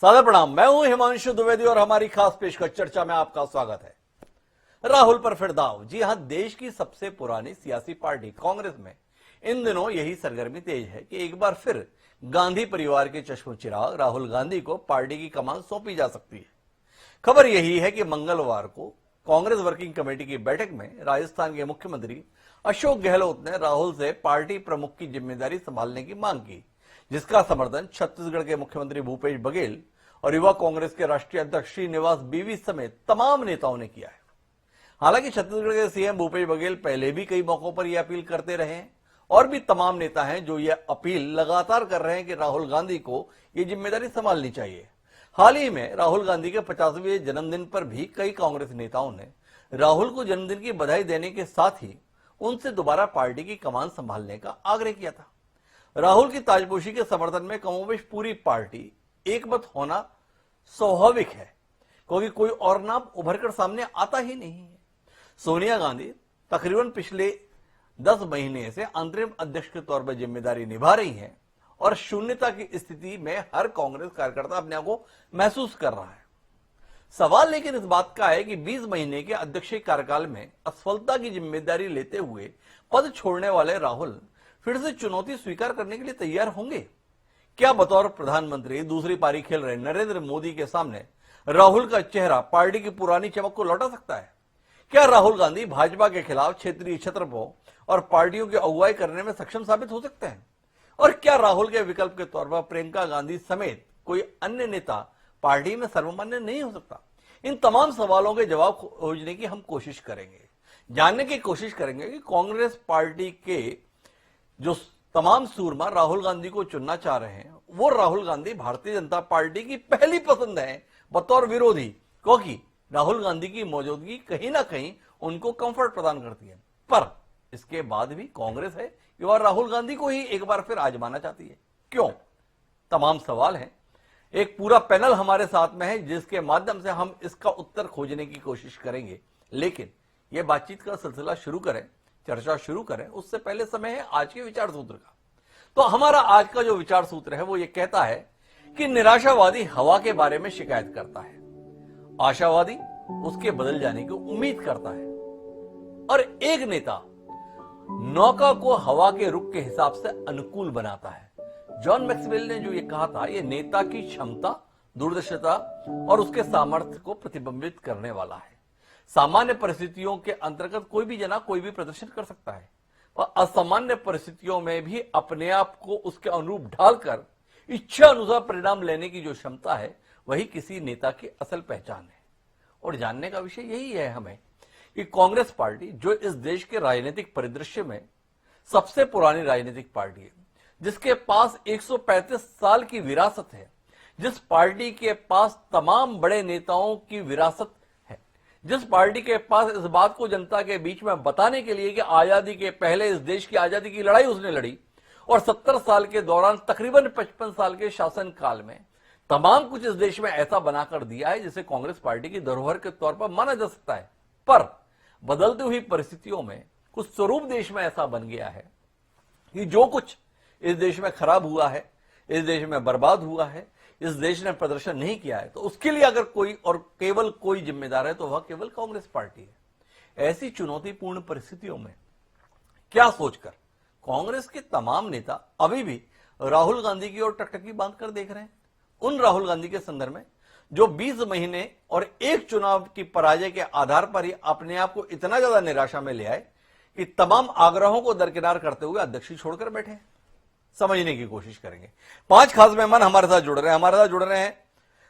सादर प्रणाम। मैं हूं हिमांशु द्विवेदी और हमारी खास पेशकश चर्चा में आपका स्वागत है। राहुल पर फिर दाव। जी हां, देश की सबसे पुरानी सियासी पार्टी कांग्रेस में इन दिनों यही सरगर्मी तेज है कि एक बार फिर गांधी परिवार के चश्मोचिराग राहुल गांधी को पार्टी की कमान सौंपी जा सकती है। खबर यही है कि मंगलवार को कांग्रेस वर्किंग कमेटी की बैठक में राजस्थान के मुख्यमंत्री अशोक गहलोत ने राहुल से पार्टी प्रमुख की जिम्मेदारी संभालने की मांग की, जिसका समर्थन छत्तीसगढ़ के मुख्यमंत्री भूपेश बघेल और युवा कांग्रेस के राष्ट्रीय अध्यक्ष श्रीनिवास बीवी समेत तमाम नेताओं ने किया है। हालांकि छत्तीसगढ़ के सीएम भूपेश बघेल पहले भी कई मौकों पर यह अपील करते रहे हैं और भी तमाम नेता हैं जो यह अपील लगातार कर रहे हैं कि राहुल गांधी को यह जिम्मेदारी संभालनी चाहिए। हाल ही में राहुल गांधी के 50वें जन्मदिन पर भी कई कांग्रेस नेताओं ने राहुल को जन्मदिन की बधाई देने के साथ ही उनसे दोबारा पार्टी की कमान संभालने का आग्रह किया था। राहुल की ताजपोशी के समर्थन में कमोबेश पूरी पार्टी एकमत होना स्वाभाविक है, क्योंकि कोई और नाम उभरकर सामने आता ही नहीं है। सोनिया गांधी तकरीबन पिछले 10 महीने से अंतरिम अध्यक्ष के तौर पर जिम्मेदारी निभा रही हैं और शून्यता की स्थिति में हर कांग्रेस कार्यकर्ता अपने आप को महसूस कर रहा है। सवाल लेकिन इस बात का है कि 20 महीने के अध्यक्षीय कार्यकाल में असफलता की जिम्मेदारी लेते हुए पद छोड़ने वाले राहुल फिर से चुनौती स्वीकार करने के लिए तैयार होंगे? क्या बतौर प्रधानमंत्री दूसरी पारी खेल रहे नरेंद्र मोदी के सामने राहुल का चेहरा पार्टी की पुरानी चमक को लौटा सकता है? क्या राहुल गांधी भाजपा के खिलाफ क्षेत्रीय छत्रपों और पार्टियों की अगुवाई करने में सक्षम साबित हो सकते हैं? और क्या राहुल के विकल्प के तौर पर प्रियंका गांधी समेत कोई अन्य नेता पार्टी में सर्वमान्य नहीं हो सकता? इन तमाम सवालों के जवाब खोजने की हम कोशिश करेंगे, जानने की कोशिश करेंगे कि कांग्रेस पार्टी के जो तमाम सूरमा राहुल गांधी को चुनना चाह रहे हैं वो राहुल गांधी भारतीय जनता पार्टी की पहली पसंद है बतौर विरोधी, क्योंकि राहुल गांधी की मौजूदगी कहीं ना कहीं उनको कंफर्ट प्रदान करती है। पर इसके बाद भी कांग्रेस है कि वह राहुल गांधी को ही एक बार फिर आजमाना चाहती है। क्यों? तमाम सवाल हैं। एक पूरा पैनल हमारे साथ में है जिसके माध्यम से हम इसका उत्तर खोजने की कोशिश करेंगे। लेकिन यह बातचीत का सिलसिला शुरू करें, चर्चा शुरू करें, उससे पहले समय है आज के विचार सूत्र का। तो हमारा आज का जो विचार सूत्र है वो ये कहता है कि निराशावादी हवा के बारे में शिकायत करता है, आशावादी उसके बदल जाने की उम्मीद करता है, और एक नेता नौका को हवा के रुख के हिसाब से अनुकूल बनाता है। जॉन मैक्सवेल ने जो ये कहा था, ये नेता की क्षमता, दूरदर्शिता और उसके सामर्थ्य को प्रतिबिंबित करने वाला है। सामान्य परिस्थितियों के अंतर्गत कोई भी जना कोई भी प्रदर्शन कर सकता है और असामान्य परिस्थितियों में भी अपने आप को उसके अनुरूप ढालकर इच्छा अनुसार परिणाम लेने की जो क्षमता है वही किसी नेता की असल पहचान है। और जानने का विषय यही है हमें कि कांग्रेस पार्टी जो इस देश के राजनीतिक परिदृश्य में सबसे पुरानी राजनीतिक पार्टी है, जिसके पास 135 साल की विरासत है, जिस पार्टी के पास तमाम बड़े नेताओं की विरासत है, जिस पार्टी के पास इस बात को जनता के बीच में बताने के लिए कि आजादी के पहले इस देश की आजादी की लड़ाई उसने लड़ी और 70 साल के दौरान तकरीबन 55 साल के शासन काल में तमाम कुछ इस देश में ऐसा बनाकर दिया है जिसे कांग्रेस पार्टी की धरोहर के तौर पर माना जा सकता है। पर बदलती हुई परिस्थितियों में कुछ स्वरूप देश में ऐसा बन गया है कि जो कुछ इस देश में खराब हुआ है, इस देश में बर्बाद हुआ है, इस देश ने प्रदर्शन नहीं किया है, तो उसके लिए अगर कोई और केवल कोई जिम्मेदार है तो वह केवल कांग्रेस पार्टी है। ऐसी चुनौतीपूर्ण परिस्थितियों में क्या सोचकर कांग्रेस के तमाम नेता अभी भी राहुल गांधी की ओर टकटकी बांधकर देख रहे हैं? उन राहुल गांधी के संदर्भ में जो 20 महीने और एक चुनाव की पराजय के आधार पर ही अपने आप को इतना ज्यादा निराशा में ले आए कि तमाम आग्रहों को दरकिनार करते हुए अध्यक्षी छोड़कर बैठे। समझने की कोशिश करेंगे। 5 खास मेहमान हमारे साथ जुड़ रहे हैं।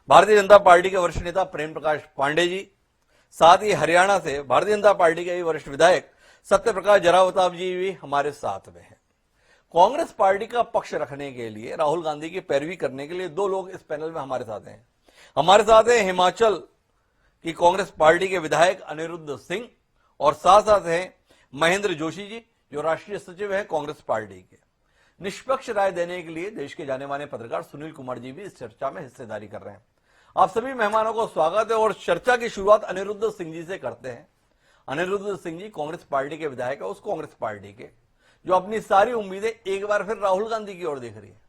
भारतीय जनता पार्टी के वरिष्ठ नेता प्रेम प्रकाश पांडे जी, साथ ही हरियाणा से भारतीय जनता पार्टी के वरिष्ठ विधायक सत्य प्रकाश जरावताब जी भी हमारे साथ में हैं। कांग्रेस पार्टी का पक्ष रखने के लिए, राहुल गांधी की पैरवी करने के लिए 2 लोग इस पैनल में हमारे साथ हैं। हमारे साथ है हिमाचल की कांग्रेस पार्टी के विधायक अनिरुद्ध सिंह और साथ साथ हैं महेंद्र जोशी जी जो राष्ट्रीय सचिव है कांग्रेस पार्टी के। निष्पक्ष राय देने के लिए देश के जाने माने पत्रकार सुनील कुमार जी भी इस चर्चा में हिस्सेदारी कर रहे हैं। आप सभी मेहमानों को स्वागत है और चर्चा की शुरुआत अनिरुद्ध सिंह जी से करते हैं। अनिरुद्ध सिंह जी कांग्रेस पार्टी के विधायक है, उस कांग्रेस पार्टी के जो अपनी सारी उम्मीदें एक बार फिर राहुल गांधी की ओर देख रही है।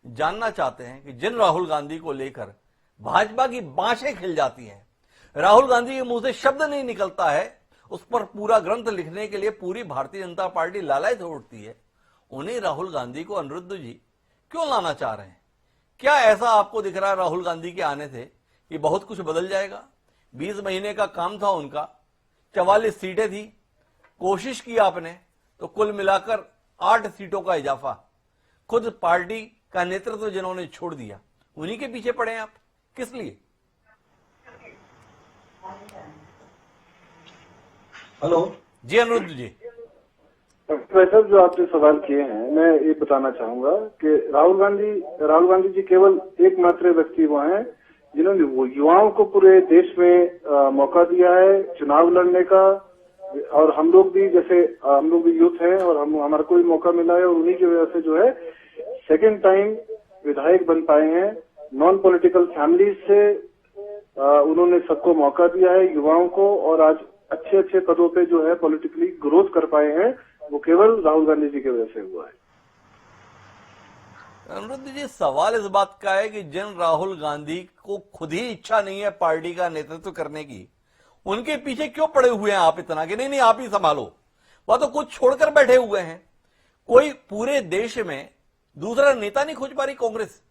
जानना चाहते हैं कि जिन राहुल गांधी को लेकर भाजपा की बांशें खिल जाती हैं। राहुल गांधी के मुंह से शब्द नहीं निकलता है, उस पर पूरा ग्रंथ लिखने के लिए पूरी भारतीय जनता पार्टी लालायित हो उठती है। उन्हीं राहुल गांधी को अनिरुद्ध जी क्यों लाना चाह रहे हैं? क्या ऐसा आपको दिख रहा है राहुल गांधी के आने से कि बहुत कुछ बदल जाएगा? 20 महीने का काम था उनका, 44 सीटें थी, कोशिश की आपने तो कुल मिलाकर 8 सीटों का इजाफा। खुद पार्टी का नेतृत्व जिन्होंने छोड़ दिया, उन्हीं के पीछे पड़े हैं आप, किस लिए? हेलो जी अनिरुद्ध जी। वैसे जो आपने सवाल किए हैं, मैं ये बताना चाहूंगा कि राहुल गांधी जी केवल एकमात्र व्यक्ति वो हैं जिन्होंने युवाओं को पूरे देश में मौका दिया है चुनाव लड़ने का। और हम लोग भी यूथ हैं और हमारे को भी मौका मिला है और उन्हीं की वजह से जो है सेकंड टाइम विधायक बन पाए हैं। नॉन पॉलिटिकल फैमिली से उन्होंने सबको मौका दिया है, युवाओं को, और आज अच्छे अच्छे पदों पे जो है पॉलिटिकली ग्रोथ कर पाए हैं, वो केवल राहुल गांधी जी की वजह से हुआ है। अनिरुद्ध जी, सवाल इस बात का है कि जिन राहुल गांधी को खुद ही इच्छा नहीं है पार्टी का नेतृत्व करने की, उनके पीछे क्यों पड़े हुए हैं आप इतना कि नहीं नहीं आप ही संभालो? वह तो कुछ छोड़कर बैठे हुए हैं। कोई पूरे देश में दूसरा नेता नहीं खोज पा रही कांग्रेस,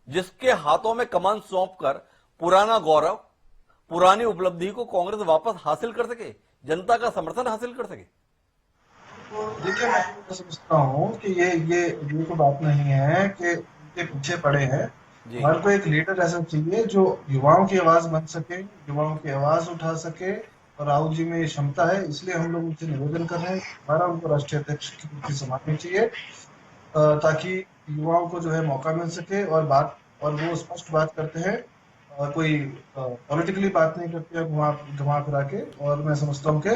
जिसके हाथों में कमान सौंपकर पुराना गौरव, पुरानी उपलब्धि को कांग्रेस वापस हासिल कर सके, जनता का समर्थन हासिल कर सके। तो देखिए, मैं समझता हूँ कि ये तो बात नहीं है कि उनके पीछे पड़े हैं। हमारे को एक लीडर ऐसा चाहिए जो युवाओं की आवाज बन सके, युवाओं की आवाज उठा सके, और राहुल जी में ये क्षमता है। इसलिए हम लोग उनसे निवेदन कर रहे हैं, हमारा उनको राष्ट्रीय अध्यक्ष की कुर्सी संभालनी चाहिए ताकि युवाओं को जो है मौका मिल सके। और वो स्पष्ट बात करते हैं, कोई पॉलिटिकली बात नहीं करते हैं घुमा फिरा के। और मैं समझता हूँ कि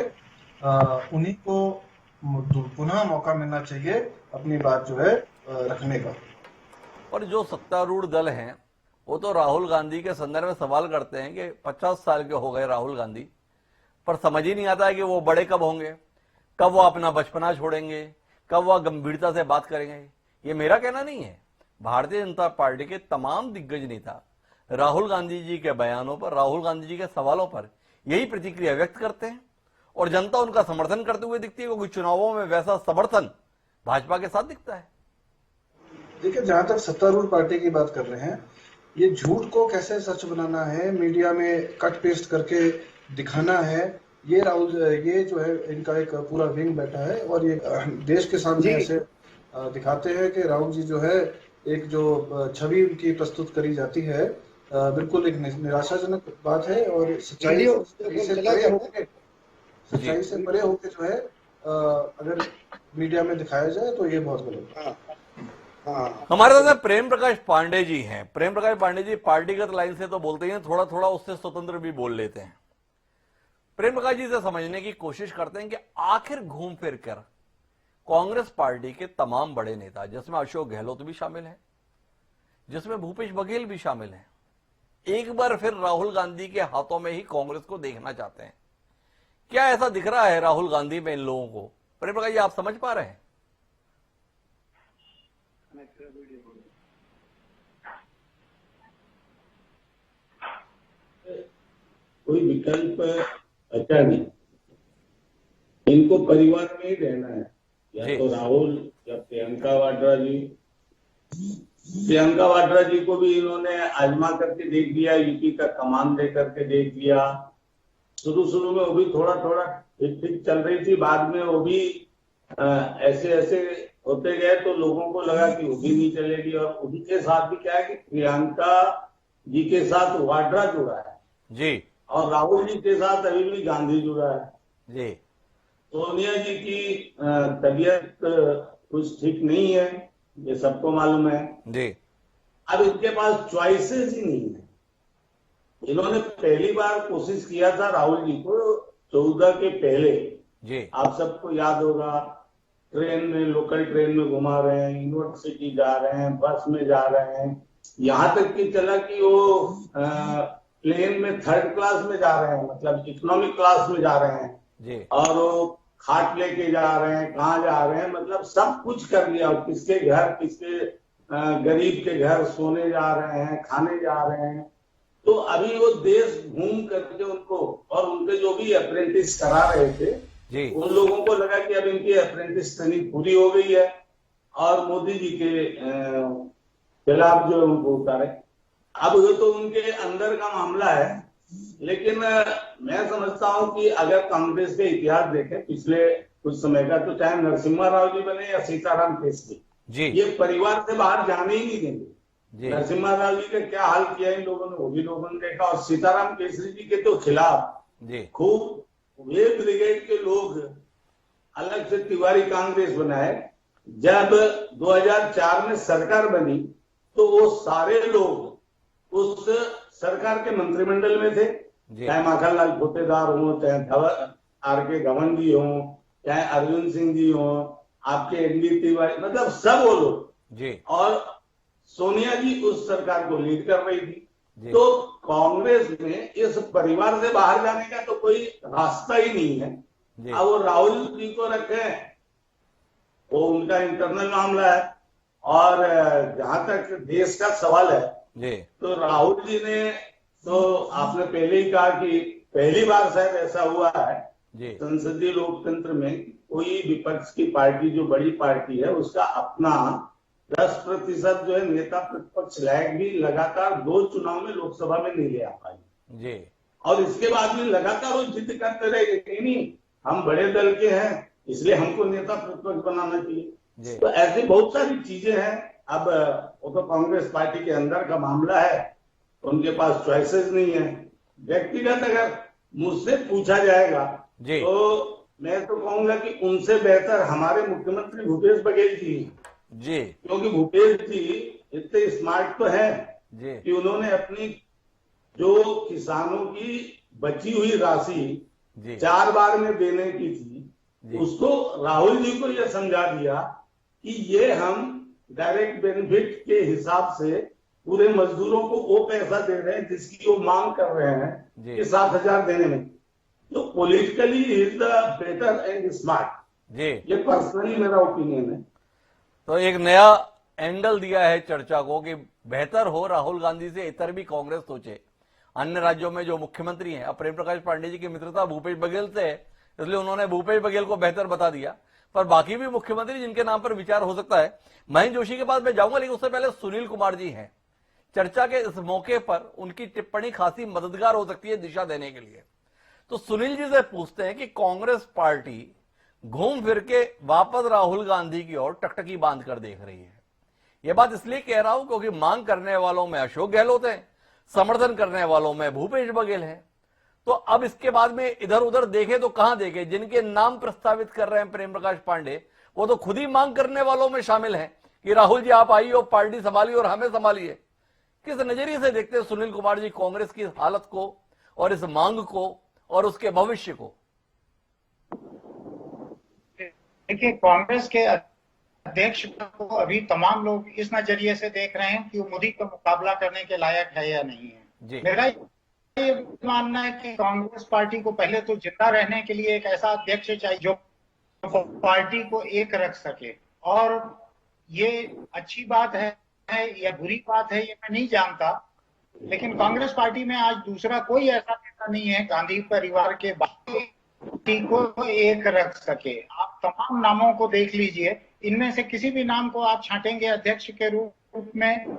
उन्हीं को पुनः मौका मिलना चाहिए अपनी बात जो है रखने का। और जो सत्तारूढ़ दल हैं वो तो राहुल गांधी के संदर्भ में सवाल करते हैं कि 50 साल के हो गए राहुल गांधी, पर समझ ही नहीं आता है कि वो बड़े कब होंगे, कब वो अपना बचपना छोड़ेंगे, कब वह गंभीरता से बात करेंगे। ये मेरा कहना नहीं है, भारतीय जनता पार्टी के तमाम दिग्गज नेता राहुल गांधी जी के बयानों पर, राहुल गांधी जी के सवालों पर यही प्रतिक्रिया व्यक्त करते हैं और जनता उनका समर्थन करते हुए दिखती है, क्योंकि चुनावों में वैसा समर्थन भाजपा के साथ दिखता है। देखिए, जहां तक सत्तारूढ़ पार्टी की बात कर रहे हैं, ये झूठ को कैसे सच बनाना है, मीडिया में कट पेस्ट करके दिखाना है, ये जो है इनका एक पूरा विंग बैठा है। और ये देश के सामने ऐसे दिखाते हैं कि राहुल जी जो है एक जो छवि उनकी प्रस्तुत करी जाती है, बिल्कुल एक निराशाजनक बात है। और सच्चाई से परे होकर जो है अगर मीडिया में दिखाया जाए तो ये बहुत गलत है। हमारे साथ प्रेम प्रकाश पांडे जी हैं। प्रेम प्रकाश पांडे जी पार्टीगत लाइन से तो बोलते हैं, थोड़ा थोड़ा उससे स्वतंत्र भी बोल लेते हैं। प्रेम प्रकाश जी से समझने की कोशिश करते हैं कि आखिर घूम फिर कर कांग्रेस पार्टी के तमाम बड़े नेता, जिसमें अशोक गहलोत भी शामिल है, जिसमें भूपेश बघेल भी शामिल है, एक बार फिर राहुल गांधी के हाथों में ही कांग्रेस को देखना चाहते हैं। क्या ऐसा दिख रहा है राहुल गांधी में इन लोगों को? प्रेम प्रकाश जी, आप समझ पा रहे हैं? कोई विकल्प अच्छा नहीं, इनको परिवार में ही रहना है। या तो राहुल या प्रियंका वाड्रा जी को भी इन्होंने आजमा करके देख लिया, यूपी का कमान दे करके देख लिया। शुरू में वो भी थोड़ा थोड़ा ठीक चल रही थी, बाद में वो भी ऐसे होते गए तो लोगों को लगा कि वो भी नहीं चलेगी। और उनके साथ भी क्या है कि प्रियंका जी के साथ वाड्रा जुड़ा है जी, और राहुल जी के साथ अभी भी गांधी जुड़ा है जी। सोनिया जी की तबीयत कुछ ठीक नहीं है, ये सबको मालूम है जी। अब इनके पास चॉइसेस ही नहीं है। इन्होंने पहली बार कोशिश किया था राहुल जी को 14 के पहले जी, आप सबको याद होगा, ट्रेन में, लोकल ट्रेन में घुमा रहे हैं, यूनिवर्सिटी जा रहे हैं, बस में जा रहे हैं, यहाँ तक कि चला कि वो प्लेन में 3rd क्लास में जा रहे हैं, मतलब इकोनॉमिक क्लास में जा रहे हैं जी। और वो खाट लेके जा रहे हैं, कहाँ जा रहे हैं, मतलब सब कुछ कर लिया। किसके घर, किसके गरीब के घर सोने जा रहे हैं, खाने जा रहे हैं। तो अभी वो देश घूम करके उनको और उनके जो भी अप्रेंटिस करा रहे थे जी उन लोगों को लगा कि अब इनकी अप्रेंटिस ट्रेनिंग पूरी हो गई है और मोदी जी के खिलाफ जो है उनको उतारे। अब ये तो उनके अंदर का मामला है, लेकिन मैं समझता हूं कि अगर कांग्रेस के इतिहास देखें पिछले कुछ समय का, तो चाहे नरसिम्हा राव जी बने या सीताराम केसरी, जी ये परिवार से बाहर जाने ही नहीं देंगे। जी नरसिम्हा राव जी का क्या हाल किया इन लोगों ने, वो भी लोगों ने देखा। और सीताराम केसरी जी के तो खिलाफ जी खूब वे ब्रिगेड के लोग अलग से तिवारी कांग्रेस बनाए। जब 2004 में सरकार बनी तो वो सारे लोग उस सरकार के मंत्रिमंडल में थे, जी चाहे माखनलाल पोतेदार हो, चाहे आर.के. गवन जी हो, चाहे अर्जुन सिंह जी हो, आपके एन.डी. तिवारी, मतलब सब वो लोग। जी और सोनिया जी उस सरकार को लीड कर रही थी। जी तो कांग्रेस में इस परिवार से बाहर जाने का तो कोई रास्ता ही नहीं है। जी अब वो राहुल जी को रखे, वो उनका इंटरनल मामला है। और जहां तक देश का सवाल है, जी तो राहुल जी ने तो आपने पहले ही कहा कि पहली बार शायद ऐसा हुआ है जी संसदीय लोकतंत्र में कोई विपक्ष की पार्टी जो बड़ी पार्टी है उसका अपना 10% जो है नेता प्रतिपक्ष लायक भी लगातार 2 चुनाव में लोकसभा में नहीं ले आ पाई। जी और इसके बाद भी लगातार वो जिद करते रहे कि नहीं हम बड़े दल के हैं इसलिए हमको नेता प्रतिपक्ष बनाना चाहिए। जी तो ऐसी बहुत सारी चीजें हैं। अब वो तो कांग्रेस पार्टी के अंदर का मामला है, उनके पास चॉइसेस नहीं है। व्यक्तिगत अगर मुझसे पूछा जाएगा जी तो मैं तो कहूंगा कि उनसे बेहतर हमारे मुख्यमंत्री भूपेश बघेल जी, जी क्योंकि भूपेश जी इतने स्मार्ट तो है जी कि उन्होंने अपनी जो किसानों की बची हुई राशि जी 4 बार में देने की थी, जी उसको राहुल जी को यह समझा दिया कि ये हम डायरेक्ट बेनिफिट के हिसाब से पूरे मजदूरों को वो पैसा दे रहे हैं जिसकी वो मांग कर रहे हैं जी। कि 7,000 देने में। तो politically is the better and smart, जी ये पर्सनली मेरा ओपिनियन है। तो एक नया एंगल दिया है चर्चा को कि बेहतर हो राहुल गांधी से इतर भी कांग्रेस सोचे। अन्य राज्यों में जो मुख्यमंत्री हैं, अब प्रेम प्रकाश पांडे जी की मित्रता भूपेश बघेल से है, इसलिए उन्होंने भूपेश बघेल को बेहतर बता दिया। पर बाकी भी मुख्यमंत्री जिनके नाम पर विचार हो सकता है, महेंद्र जोशी के पास मैं जाऊंगा, लेकिन उससे पहले सुनील कुमार जी हैं। चर्चा के इस मौके पर उनकी टिप्पणी खासी मददगार हो सकती है दिशा देने के लिए। तो सुनील जी से पूछते हैं कि कांग्रेस पार्टी घूम फिर के वापस राहुल गांधी की ओर टकटकी बांध कर देख रही है। यह बात इसलिए कह रहा हूं क्योंकि मांग करने वालों में अशोक गहलोत है, समर्थन करने वालों में भूपेश बघेल है। तो अब इसके बाद में इधर उधर देखें तो कहां देखें? जिनके नाम प्रस्तावित कर रहे हैं प्रेम प्रकाश पांडे, वो तो खुद ही मांग करने वालों में शामिल हैं कि राहुल जी आप आइए और पार्टी संभालिए और हमें संभालिए। किस नजरिए से देखते हैं सुनील कुमार जी कांग्रेस की हालत को और इस मांग को और उसके भविष्य को? देखिए, कांग्रेस के अध्यक्ष को अभी तमाम लोग इस नजरिए से देख रहे हैं कि वो मोदी का मुकाबला करने के लायक है या नहीं है। मेरा ये मानना है कि कांग्रेस पार्टी को पहले तो जिंदा रहने के लिए एक ऐसा अध्यक्ष चाहिए जो पार्टी को एक रख सके। और ये अच्छी बात है या बुरी बात है ये मैं नहीं जानता, लेकिन कांग्रेस पार्टी में आज दूसरा कोई ऐसा नेता नहीं है गांधी परिवार के पार्टी को एक रख सके। आप तमाम नामों को देख लीजिए, इनमें से किसी भी नाम को आप छांटेंगे अध्यक्ष के रूप में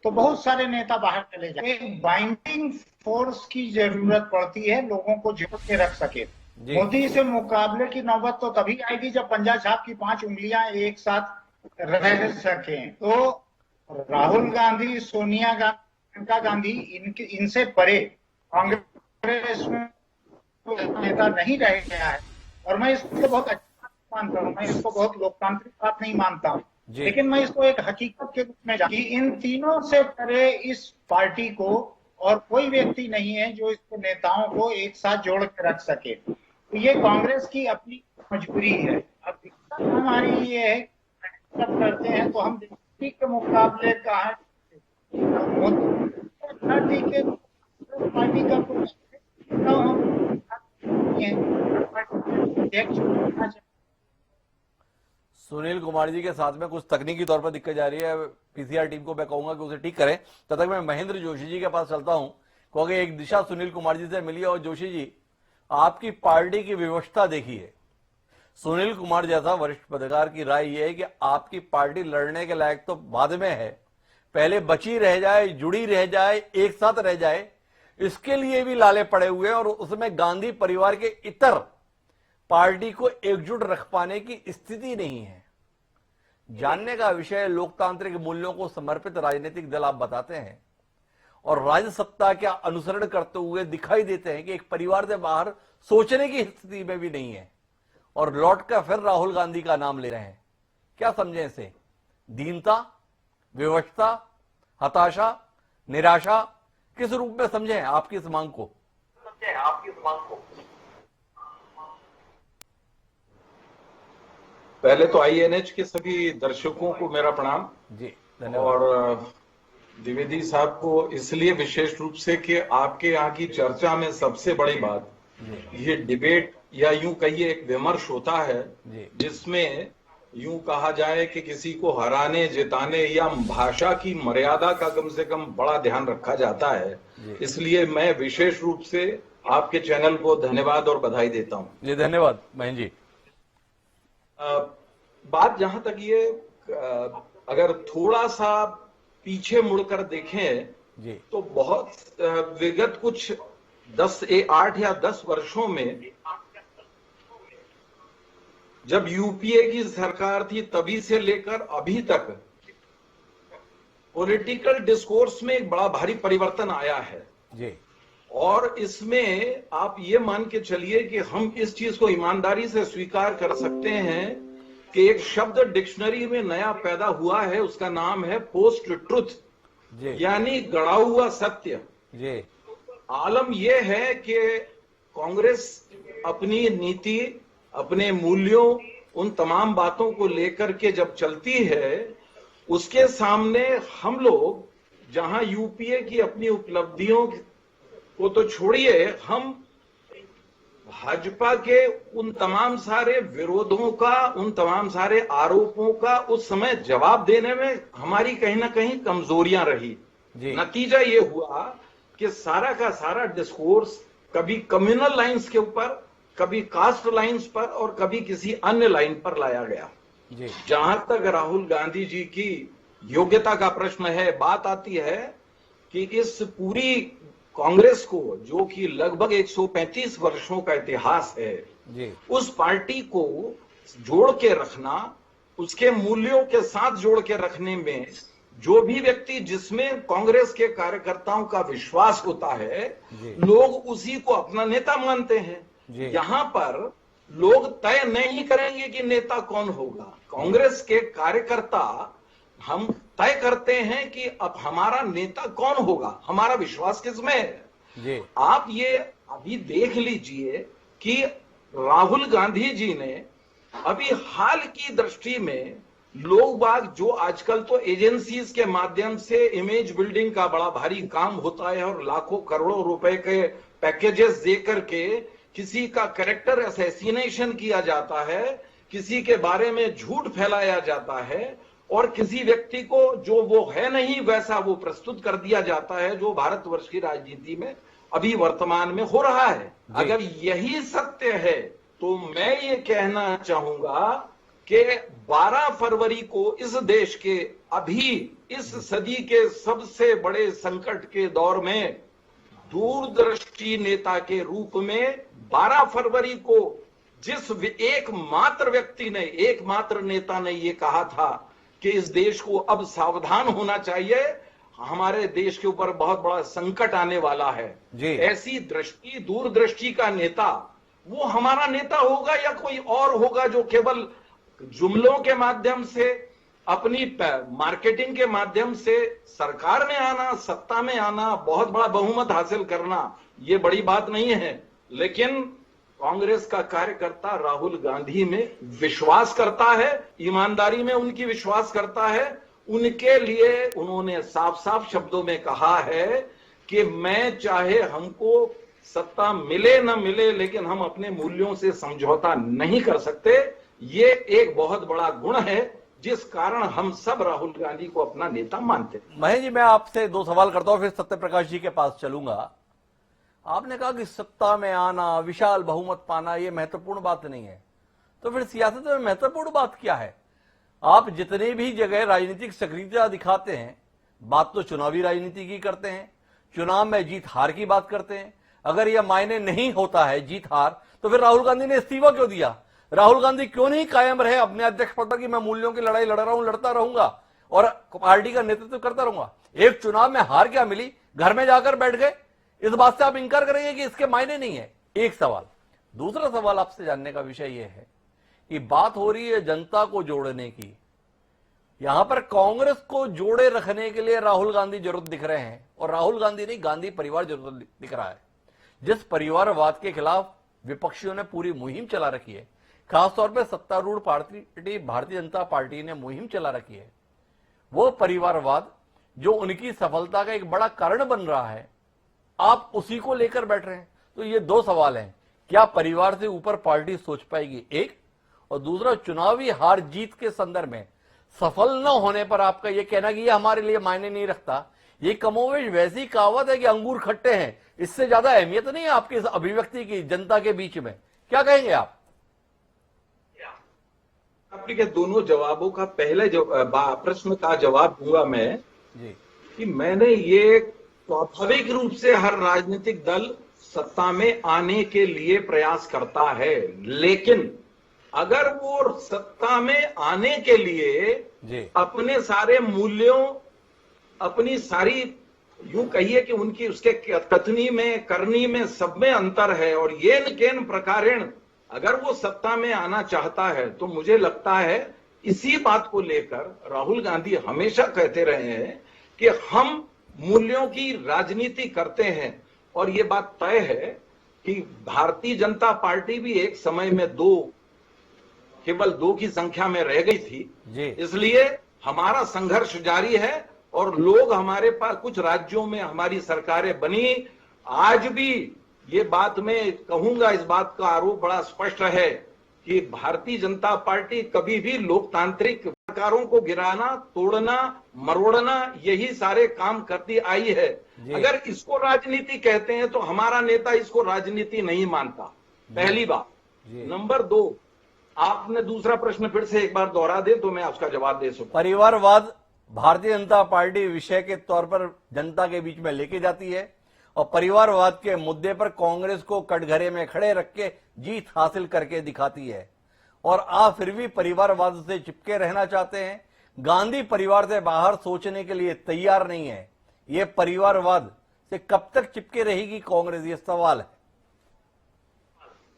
तो बहुत सारे नेता बाहर चले जाएंगे। एक बाइंडिंग फोर्स की जरूरत पड़ती है, लोगों को जोड़ के रख सके। मोदी से मुकाबले की नौबत तो तभी आएगी जब पंजा छाप की 5 उंगलियां एक साथ रह सकें। तो राहुल गांधी, सोनिया गांधी, प्रियंका गांधी, इनसे परे कांग्रेस में नेता नहीं रह गया है। और मैं इसको बहुत अच्छा मानता हूँ, मैं इसको बहुत लोकतांत्रिक बात नहीं मानता हूँ, लेकिन मैं इसको एक हकीकत के रूप में जानता हूं कि इन तीनों से परे इस पार्टी को और कोई व्यक्ति नहीं है जो इसके नेताओं को एक साथ जोड़ के रख सके। तो ये कांग्रेस की अपनी मजबूरी है। अब दिक्कत हमारी ये है सब करते हैं तो हम दिल्ली के मुकाबले कहा पार्टी के पार्टी का कुछ सुनील कुमार जी के साथ में कुछ तकनीकी तौर पर दिक्कत जा रही है। पीसीआर टीम को मैं कहूंगा कि उसे ठीक करें। तब तक मैं महेंद्र जोशी जी के पास चलता हूं क्योंकि एक दिशा सुनील कुमार जी से मिली और जोशी जी आपकी पार्टी की व्यवस्था देखिए। सुनील कुमार जैसा वरिष्ठ पत्रकार की राय यह है कि आपकी पार्टी लड़ने के लायक तो बाद में है, पहले बची रह जाए, जुड़ी रह जाए, एक साथ रह जाए, इसके लिए भी लाले पड़े हुए हैं और उसमें गांधी परिवार के इतर पार्टी को एकजुट रख पाने की स्थिति नहीं है। जानने का विषय लोकतांत्रिक मूल्यों को समर्पित राजनीतिक दल आप बताते हैं और राज्य सत्ता का अनुसरण करते हुए दिखाई देते हैं कि एक परिवार से बाहर सोचने की स्थिति में भी नहीं है और लौट कर फिर राहुल गांधी का नाम ले रहे हैं। क्या समझें इसे? दीनता, विवशता, हताशा, निराशा, किस रूप में समझें आपकी इस मांग को? पहले तो INH के सभी दर्शकों को मेरा प्रणाम जी, धन्यवाद। और द्विवेदी साहब को इसलिए विशेष रूप से कि आपके यहाँ की चर्चा में सबसे बड़ी बात ये डिबेट या यूं कहिए एक विमर्श होता है जिसमें यूं कहा जाए कि किसी को हराने, जिताने या भाषा की मर्यादा का कम से कम बड़ा ध्यान रखा जाता है। इसलिए मैं विशेष रूप से आपके चैनल को धन्यवाद और बधाई देता हूं। जी धन्यवाद महेंद्र जी। बात जहां तक ये अगर थोड़ा सा पीछे मुड़कर देखें जी तो बहुत विगत कुछ 8 या 10 वर्षों में जब यूपीए की सरकार थी तभी से लेकर अभी तक पॉलिटिकल डिस्कोर्स में एक बड़ा भारी परिवर्तन आया है जी। और इसमें आप ये मान के चलिए कि हम इस चीज को ईमानदारी से स्वीकार कर सकते हैं कि एक शब्द डिक्शनरी में नया पैदा हुआ है, उसका नाम है पोस्ट ट्रुथ, यानी गढ़ा हुआ सत्य। जी। आलम यह है कि कांग्रेस अपनी नीति, अपने मूल्यों, उन तमाम बातों को लेकर के जब चलती है, उसके सामने हम लोग जहां यूपीए की अपनी उपलब्धियों को तो छोड़िए, हम भाजपा के उन तमाम सारे विरोधों का, उन तमाम सारे आरोपों का उस समय जवाब देने में हमारी कहीं ना कहीं कमजोरियां रही। नतीजा ये हुआ कि सारा का सारा डिस्कोर्स कभी कम्युनल लाइंस के ऊपर, कभी कास्ट लाइंस पर और कभी किसी अन्य लाइन पर लाया गया। जहां तक राहुल गांधी जी की योग्यता का प्रश्न है, बात आती है कि इस पूरी कांग्रेस को, जो कि लगभग 135 वर्षों का इतिहास है, उस पार्टी को जोड़ के रखना, उसके मूल्यों के साथ जोड़ के रखने में जो भी व्यक्ति, जिसमें कांग्रेस के कार्यकर्ताओं का विश्वास होता है, लोग उसी को अपना नेता मानते हैं। यहां पर लोग तय नहीं करेंगे कि नेता कौन होगा, कांग्रेस के कार्यकर्ता हम तय करते हैं कि अब हमारा नेता कौन होगा, हमारा विश्वास किसमें है। आप ये अभी देख लीजिए कि राहुल गांधी जी ने अभी हाल की दृष्टि में लोग बाग, जो आजकल तो एजेंसीज के माध्यम से इमेज बिल्डिंग का बड़ा भारी काम होता है और लाखों करोड़ों रुपए के पैकेजेस दे करके किसी का कैरेक्टर असैसिनेशन किया जाता है, किसी के बारे में झूठ फैलाया जाता है और किसी व्यक्ति को जो वो है नहीं वैसा वो प्रस्तुत कर दिया जाता है, जो भारतवर्ष की राजनीति में अभी वर्तमान में हो रहा है। अगर यही सत्य है तो मैं ये कहना चाहूंगा कि 12 फरवरी को इस देश के, अभी इस सदी के सबसे बड़े संकट के दौर में दूरदृष्टि नेता के रूप में 12 फरवरी को जिस एकमात्र व्यक्ति ने, एकमात्र नेता ने ये कहा था कि इस देश को अब सावधान होना चाहिए, हमारे देश के ऊपर बहुत बड़ा संकट आने वाला है, ऐसी दृष्टि, दूरदृष्टि का नेता वो हमारा नेता होगा या कोई और होगा जो केवल जुमलों के माध्यम से, अपनी मार्केटिंग के माध्यम से सरकार में आना, सत्ता में आना, बहुत बड़ा बहुमत हासिल करना, ये बड़ी बात नहीं है। लेकिन कांग्रेस का कार्यकर्ता राहुल गांधी में विश्वास करता है, ईमानदारी में उनकी विश्वास करता है। उनके लिए उन्होंने साफ साफ शब्दों में कहा है कि मैं चाहे हमको सत्ता मिले न मिले, लेकिन हम अपने मूल्यों से समझौता नहीं कर सकते। ये एक बहुत बड़ा गुण है जिस कारण हम सब राहुल गांधी को अपना नेता मानते हैं। महेंद्र जी, मैं आपसे 2 सवाल करता हूं, फिर सत्य प्रकाश जी के पास चलूंगा। आपने कहा कि सत्ता में आना, विशाल बहुमत पाना, यह महत्वपूर्ण बात नहीं है। तो फिर सियासत में महत्वपूर्ण बात क्या है? आप जितनी भी जगह राजनीतिक सक्रियता दिखाते हैं, बात तो चुनावी राजनीति की करते हैं, चुनाव में जीत हार की बात करते हैं। अगर यह मायने नहीं होता है जीत हार, तो फिर राहुल गांधी ने इस्तीफा क्यों दिया? राहुल गांधी क्यों नहीं कायम रहे अपने अध्यक्ष पद पर कि मैं मूल्यों की लड़ाई लड़ रहा हूं, लड़ता रहूंगा और पार्टी का नेतृत्व करता रहूंगा? एक चुनाव में हार क्या मिली, घर में जाकर बैठ गए। इस बात से आप इंकार करेंगे कि इसके मायने नहीं है? एक सवाल। दूसरा सवाल आपसे जानने का विषय यह है कि बात हो रही है जनता को जोड़ने की। यहां पर कांग्रेस को जोड़े रखने के लिए राहुल गांधी जरूरत दिख रहे हैं, और राहुल गांधी नहीं, गांधी परिवार जरूरत दिख रहा है। जिस परिवारवाद के खिलाफ विपक्षियों ने पूरी मुहिम चला रखी है, खासतौर पर सत्तारूढ़ पार्टी भारतीय जनता पार्टी ने मुहिम चला रखी है, वो परिवारवाद जो उनकी सफलता का एक बड़ा कारण बन रहा है, आप उसी को लेकर बैठ रहे हैं। तो ये दो सवाल हैं, क्या परिवार से ऊपर पार्टी सोच पाएगी, एक, और दूसरा चुनावी हार जीत के संदर्भ में सफल न होने पर आपका यह कहना कि ये हमारे लिए मायने नहीं रखता, ये कमोवेश वैसी कहावत है कि अंगूर खट्टे हैं, इससे ज्यादा अहमियत नहीं है आपकी इस अभिव्यक्ति की जनता के बीच में। क्या कहेंगे आप? आपके दोनों जवाबों का पहले प्रश्न का जवाब दूंगा मैं जी कि मैंने ये स्वाभाविक रूप से हर राजनीतिक दल सत्ता में आने के लिए प्रयास करता है, लेकिन अगर वो सत्ता में आने के लिए अपने सारे मूल्यों, अपनी सारी, यूं कहिए कि उनकी उसके कथनी में करनी में सब में अंतर है, और ये केन प्रकारेण अगर वो सत्ता में आना चाहता है, तो मुझे लगता है इसी बात को लेकर राहुल गांधी हमेशा कहते रहे हैं कि हम मूल्यों की राजनीति करते हैं। और ये बात तय है कि भारतीय जनता पार्टी भी एक समय में केवल दो की संख्या में रह गई थी, इसलिए हमारा संघर्ष जारी है, और लोग हमारे पास, कुछ राज्यों में हमारी सरकारें बनी। आज भी ये बात मैं कहूंगा, इस बात का आरोप बड़ा स्पष्ट है कि भारतीय जनता पार्टी कभी भी लोकतांत्रिक सरकारों को गिराना, तोड़ना, मरोड़ना, यही सारे काम करती आई है। अगर इसको राजनीति कहते हैं तो हमारा नेता इसको राजनीति नहीं मानता, पहली बात। नंबर दो, आपने दूसरा प्रश्न फिर से एक बार दोहरा दे तो मैं उसका जवाब दे सकूं। परिवारवाद भारतीय जनता पार्टी विषय के तौर पर जनता के बीच में लेके जाती है, और परिवारवाद के मुद्दे पर कांग्रेस को कटघरे में खड़े रख के जीत हासिल करके दिखाती है, और आप फिर भी परिवारवाद से चिपके रहना चाहते हैं। गांधी परिवार से बाहर सोचने के लिए तैयार नहीं है। ये परिवारवाद से कब तक चिपके रहेगी कांग्रेस, ये सवाल है।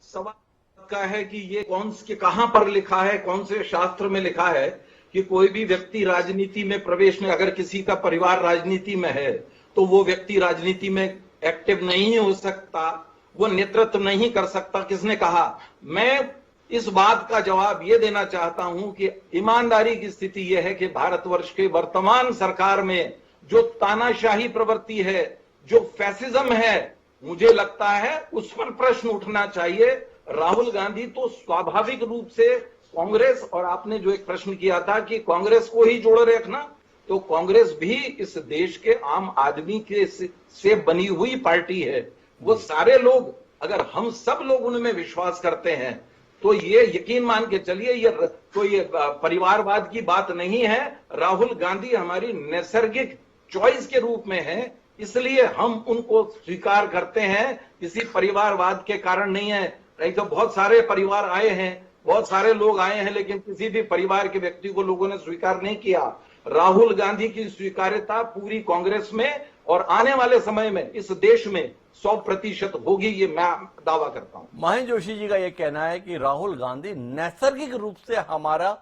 सवाल का है कि ये कहां पर लिखा है, कौन से शास्त्र में लिखा है कि कोई भी व्यक्ति राजनीति में प्रवेश में, अगर किसी का परिवार राजनीति में है तो वो व्यक्ति राजनीति में एक्टिव नहीं हो सकता, वो नेतृत्व नहीं कर सकता? किसने कहा? मैं इस बात का जवाब ये देना चाहता हूं कि ईमानदारी की स्थिति यह है कि भारतवर्ष के वर्तमान सरकार में जो तानाशाही प्रवृत्ति है, जो फैसिज्म है, मुझे लगता है उस पर प्रश्न उठना चाहिए। राहुल गांधी तो स्वाभाविक रूप से कांग्रेस, और आपने जो एक प्रश्न किया था कि कांग्रेस को ही जोड़े रखना, तो कांग्रेस भी इस देश के आम आदमी के से बनी हुई पार्टी है। वो सारे लोग, अगर हम सब लोग उनमें विश्वास करते हैं, तो ये यकीन मान के चलिए ये परिवारवाद की बात नहीं है। राहुल गांधी हमारी नैसर्गिक चॉइस के रूप में है, इसलिए हम उनको स्वीकार करते हैं, किसी परिवारवाद के कारण नहीं है। नहीं तो बहुत सारे परिवार आए हैं, बहुत सारे लोग आए हैं, लेकिन किसी भी परिवार के व्यक्ति को लोगों ने स्वीकार नहीं किया। राहुल गांधी की स्वीकार्यता पूरी कांग्रेस में और आने वाले समय में इस देश में 100% होगी, ये मैं दावा करता हूं। महेंद्र जोशी जी का यह कहना है कि राहुल गांधी नैसर्गिक रूप से हमारा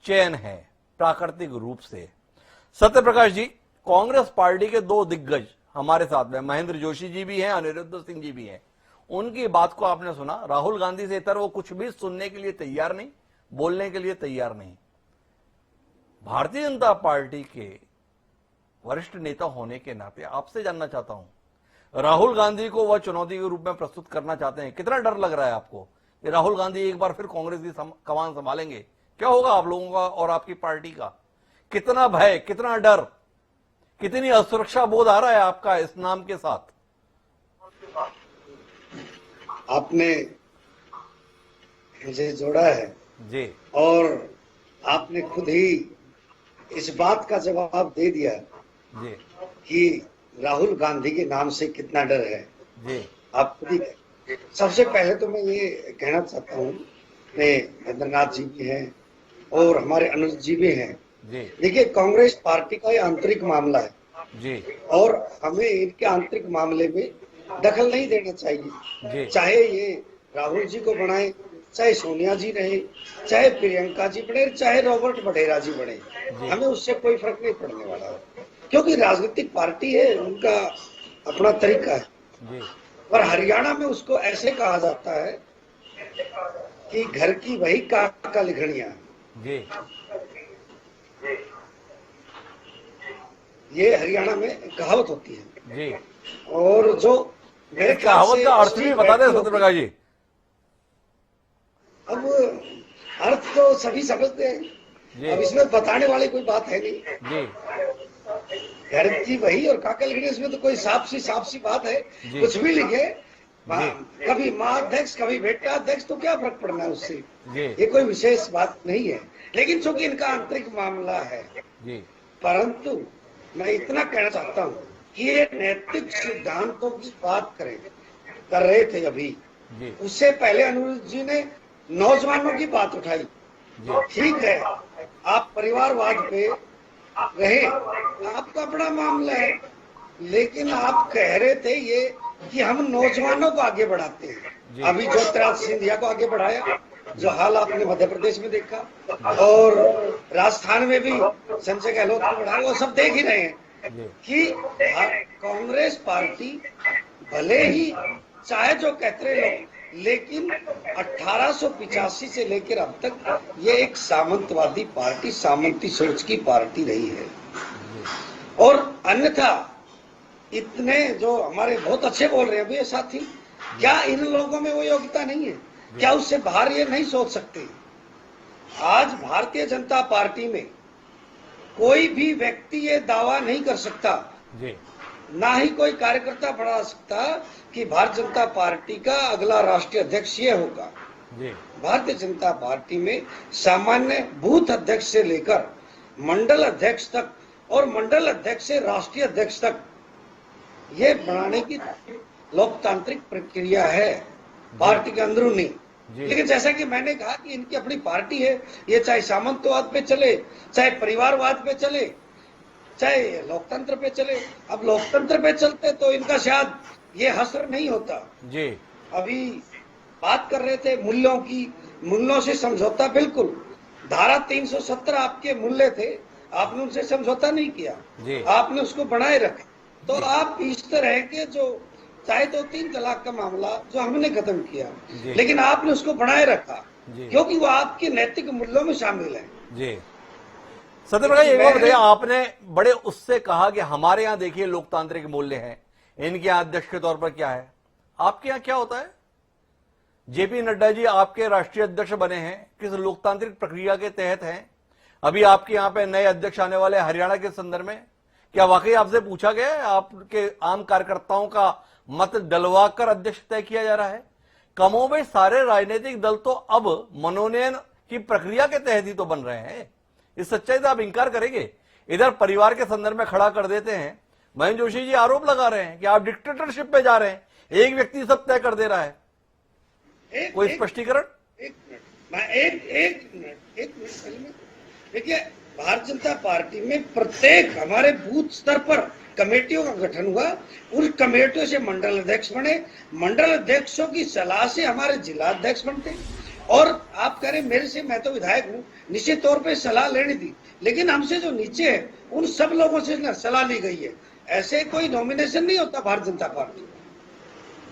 चयन है, प्राकृतिक रूप से। सत्य प्रकाश जी, कांग्रेस पार्टी के दो दिग्गज हमारे साथ में, महेंद्र जोशी जी भी हैं, अनिरुद्ध सिंह जी भी हैं, उनकी बात को आपने सुना। राहुल गांधी से इतर वो कुछ भी सुनने के लिए तैयार नहीं, बोलने के लिए तैयार नहीं। भारतीय जनता पार्टी के वरिष्ठ नेता होने के नाते आपसे जानना चाहता हूं, राहुल गांधी को वह चुनौती के रूप में प्रस्तुत करना चाहते हैं, कितना डर लग रहा है आपको कि राहुल गांधी एक बार फिर कांग्रेस की कमान संभालेंगे? क्या होगा आप लोगों का और आपकी पार्टी का? कितना भय, कितना डर, कितनी असुरक्षा बोध आ रहा है आपका इस नाम के साथ? आपने मुझे जोड़ा है जी और आपने खुद ही इस बात का जवाब दे दिया जी कि राहुल गांधी के नाम से कितना डर है। जी आप खुद ही सबसे पहले तो मैं ये कहना चाहता हूँ, इंद्रनाथ जी भी हैं और हमारे अनुज जी भी हैं। जी देखिए, कांग्रेस पार्टी का ये आंतरिक मामला है जी और हमें इनके आंतरिक मामले में दखल नहीं देना चाहिए। जी चाहे ये राहुल जी को बनाए, चाहे सोनिया जी रहे, चाहे प्रियंका जी बने, चाहे रॉबर्ट वढेरा जी बने, हमें उससे कोई फर्क नहीं पड़ने वाला है, क्योंकि राजनीतिक पार्टी है, उनका अपना तरीका है। जी पर हरियाणा में उसको ऐसे कहा जाता है कि घर की वही काका लिखड़ियां, जी ये हरियाणा में कहावत होती है। जी और जो मेरे ख्याल कहावत से का अर्थ भी स्ट्रीट बता दें बैठती सत्यप्रकाश जी। अब अर्थ तो सभी समझते हैं, जी अब इसमें बताने वाली कोई बात है नहीं। जी घर की वही और काका लिखने, इसमें तो कोई साफ सी बात है। जी। कुछ भी लिखे, जी। कभी माँ अध्यक्ष, कभी बेटा अध्यक्ष, तो क्या फर्क पड़ना है उससे। जी ये कोई विशेष बात नहीं है, लेकिन चूंकि इनका आंतरिक मामला है, जी परंतु मैं इतना कहना चाहता हूँ कि ये नैतिक सिद्धांतों की बात कर रहे थे अभी, जी उससे पहले अनुज जी ने नौजवानों की बात उठाई। जी ठीक है, आप परिवारवाद पे रहे, आपका बड़ा मामला है, लेकिन आप कह रहे थे ये कि हम नौजवानों को आगे बढ़ाते हैं। अभी ज्योतिरादित्य सिंधिया को आगे बढ़ाया, जो हाल आपने मध्य प्रदेश में देखा, और राजस्थान में भी संजय गहलोत को बढ़ाया, वो सब देख ही रहे हैं कि कांग्रेस पार्टी भले ही चाहे जो कहते रहे लोग, लेकिन 1885 से लेकर अब तक ये एक सामंतवादी पार्टी, सामंती सोच की पार्टी रही है। और अन्यथा इतने जो हमारे बहुत अच्छे बोल रहे हैं अभी ये साथी, क्या इन लोगों में वो योग्यता नहीं है? क्या उससे बाहर ये नहीं सोच सकते? आज भारतीय जनता पार्टी में कोई भी व्यक्ति ये दावा नहीं कर सकता, ना ही कोई कार्यकर्ता बढ़ा सकता कि भारतीय जनता पार्टी का अगला राष्ट्रीय अध्यक्ष ये होगा। भारतीय जनता पार्टी में सामान्य बूथ अध्यक्ष से लेकर मंडल अध्यक्ष तक और मंडल अध्यक्ष से राष्ट्रीय अध्यक्ष तक ये बनाने की लोकतांत्रिक प्रक्रिया है पार्टी के अंदरूनी। लेकिन जैसा कि मैंने कहा कि इनकी अपनी पार्टी है, ये चाहे सामंतवाद पे चले, चाहे परिवारवाद पे चले, चाहे लोकतंत्र पे चले। अब लोकतंत्र पे चलते तो इनका शायद ये हसर नहीं होता। जी अभी बात कर रहे थे मूल्यों की, मूल्यों से समझौता, बिल्कुल धारा 370 आपके मूल्य थे, आपने उनसे समझौता नहीं किया, आपने उसको बनाए रखा। तो आप इस तरह के जो चाहे तो 3 तलाक का मामला जो हमने खत्म किया, लेकिन आपने उसको बनाए रखा क्योंकि वो आपके नैतिक मूल्यों में शामिल है। जी सत्यप्रकाश, एक बात बताइए, आपने बड़े उससे कहा कि हमारे यहाँ देखिए लोकतांत्रिक मूल्य हैं, इनके यहाँ अध्यक्ष के तौर पर क्या है, आपके यहाँ क्या होता है? जेपी नड्डा जी आपके राष्ट्रीय अध्यक्ष बने हैं, किस लोकतांत्रिक प्रक्रिया के तहत हैं? अभी आपके यहाँ पे नए अध्यक्ष आने वाले हरियाणा के संदर्भ में क्या वाकई आपसे पूछा गया है? आपके आम कार्यकर्ताओं का मत डलवा कर अध्यक्ष तय किया जा रहा है? कमोबेश सारे राजनीतिक दल तो अब मनोनयन की प्रक्रिया के तहत ही तो बन रहे हैं। इस सच्चाई से आप इंकार करेंगे? इधर परिवार के संदर्भ में खड़ा कर देते हैं, महेंद्र जोशी जी आरोप लगा रहे हैं कि आप डिक्टेटरशिप पे जा रहे हैं, एक व्यक्ति सब तय कर दे रहा है। कोई स्पष्टीकरण? एक मिनट देखिए, भारतीय जनता पार्टी में प्रत्येक हमारे बूथ स्तर पर कमेटियों का गठन हुआ, उन कमेटियों से मंडल अध्यक्ष बने, मंडल अध्यक्षों की सलाह से हमारे जिला अध्यक्ष बनते। और आप कह रहे मेरे से, मैं तो विधायक हूँ, निश्चित तौर पे सलाह लेनी थी, लेकिन हमसे जो नीचे है उन सब लोगों से सलाह ली गई है। ऐसे कोई नॉमिनेशन नहीं होता भारतीय जनता पार्टी।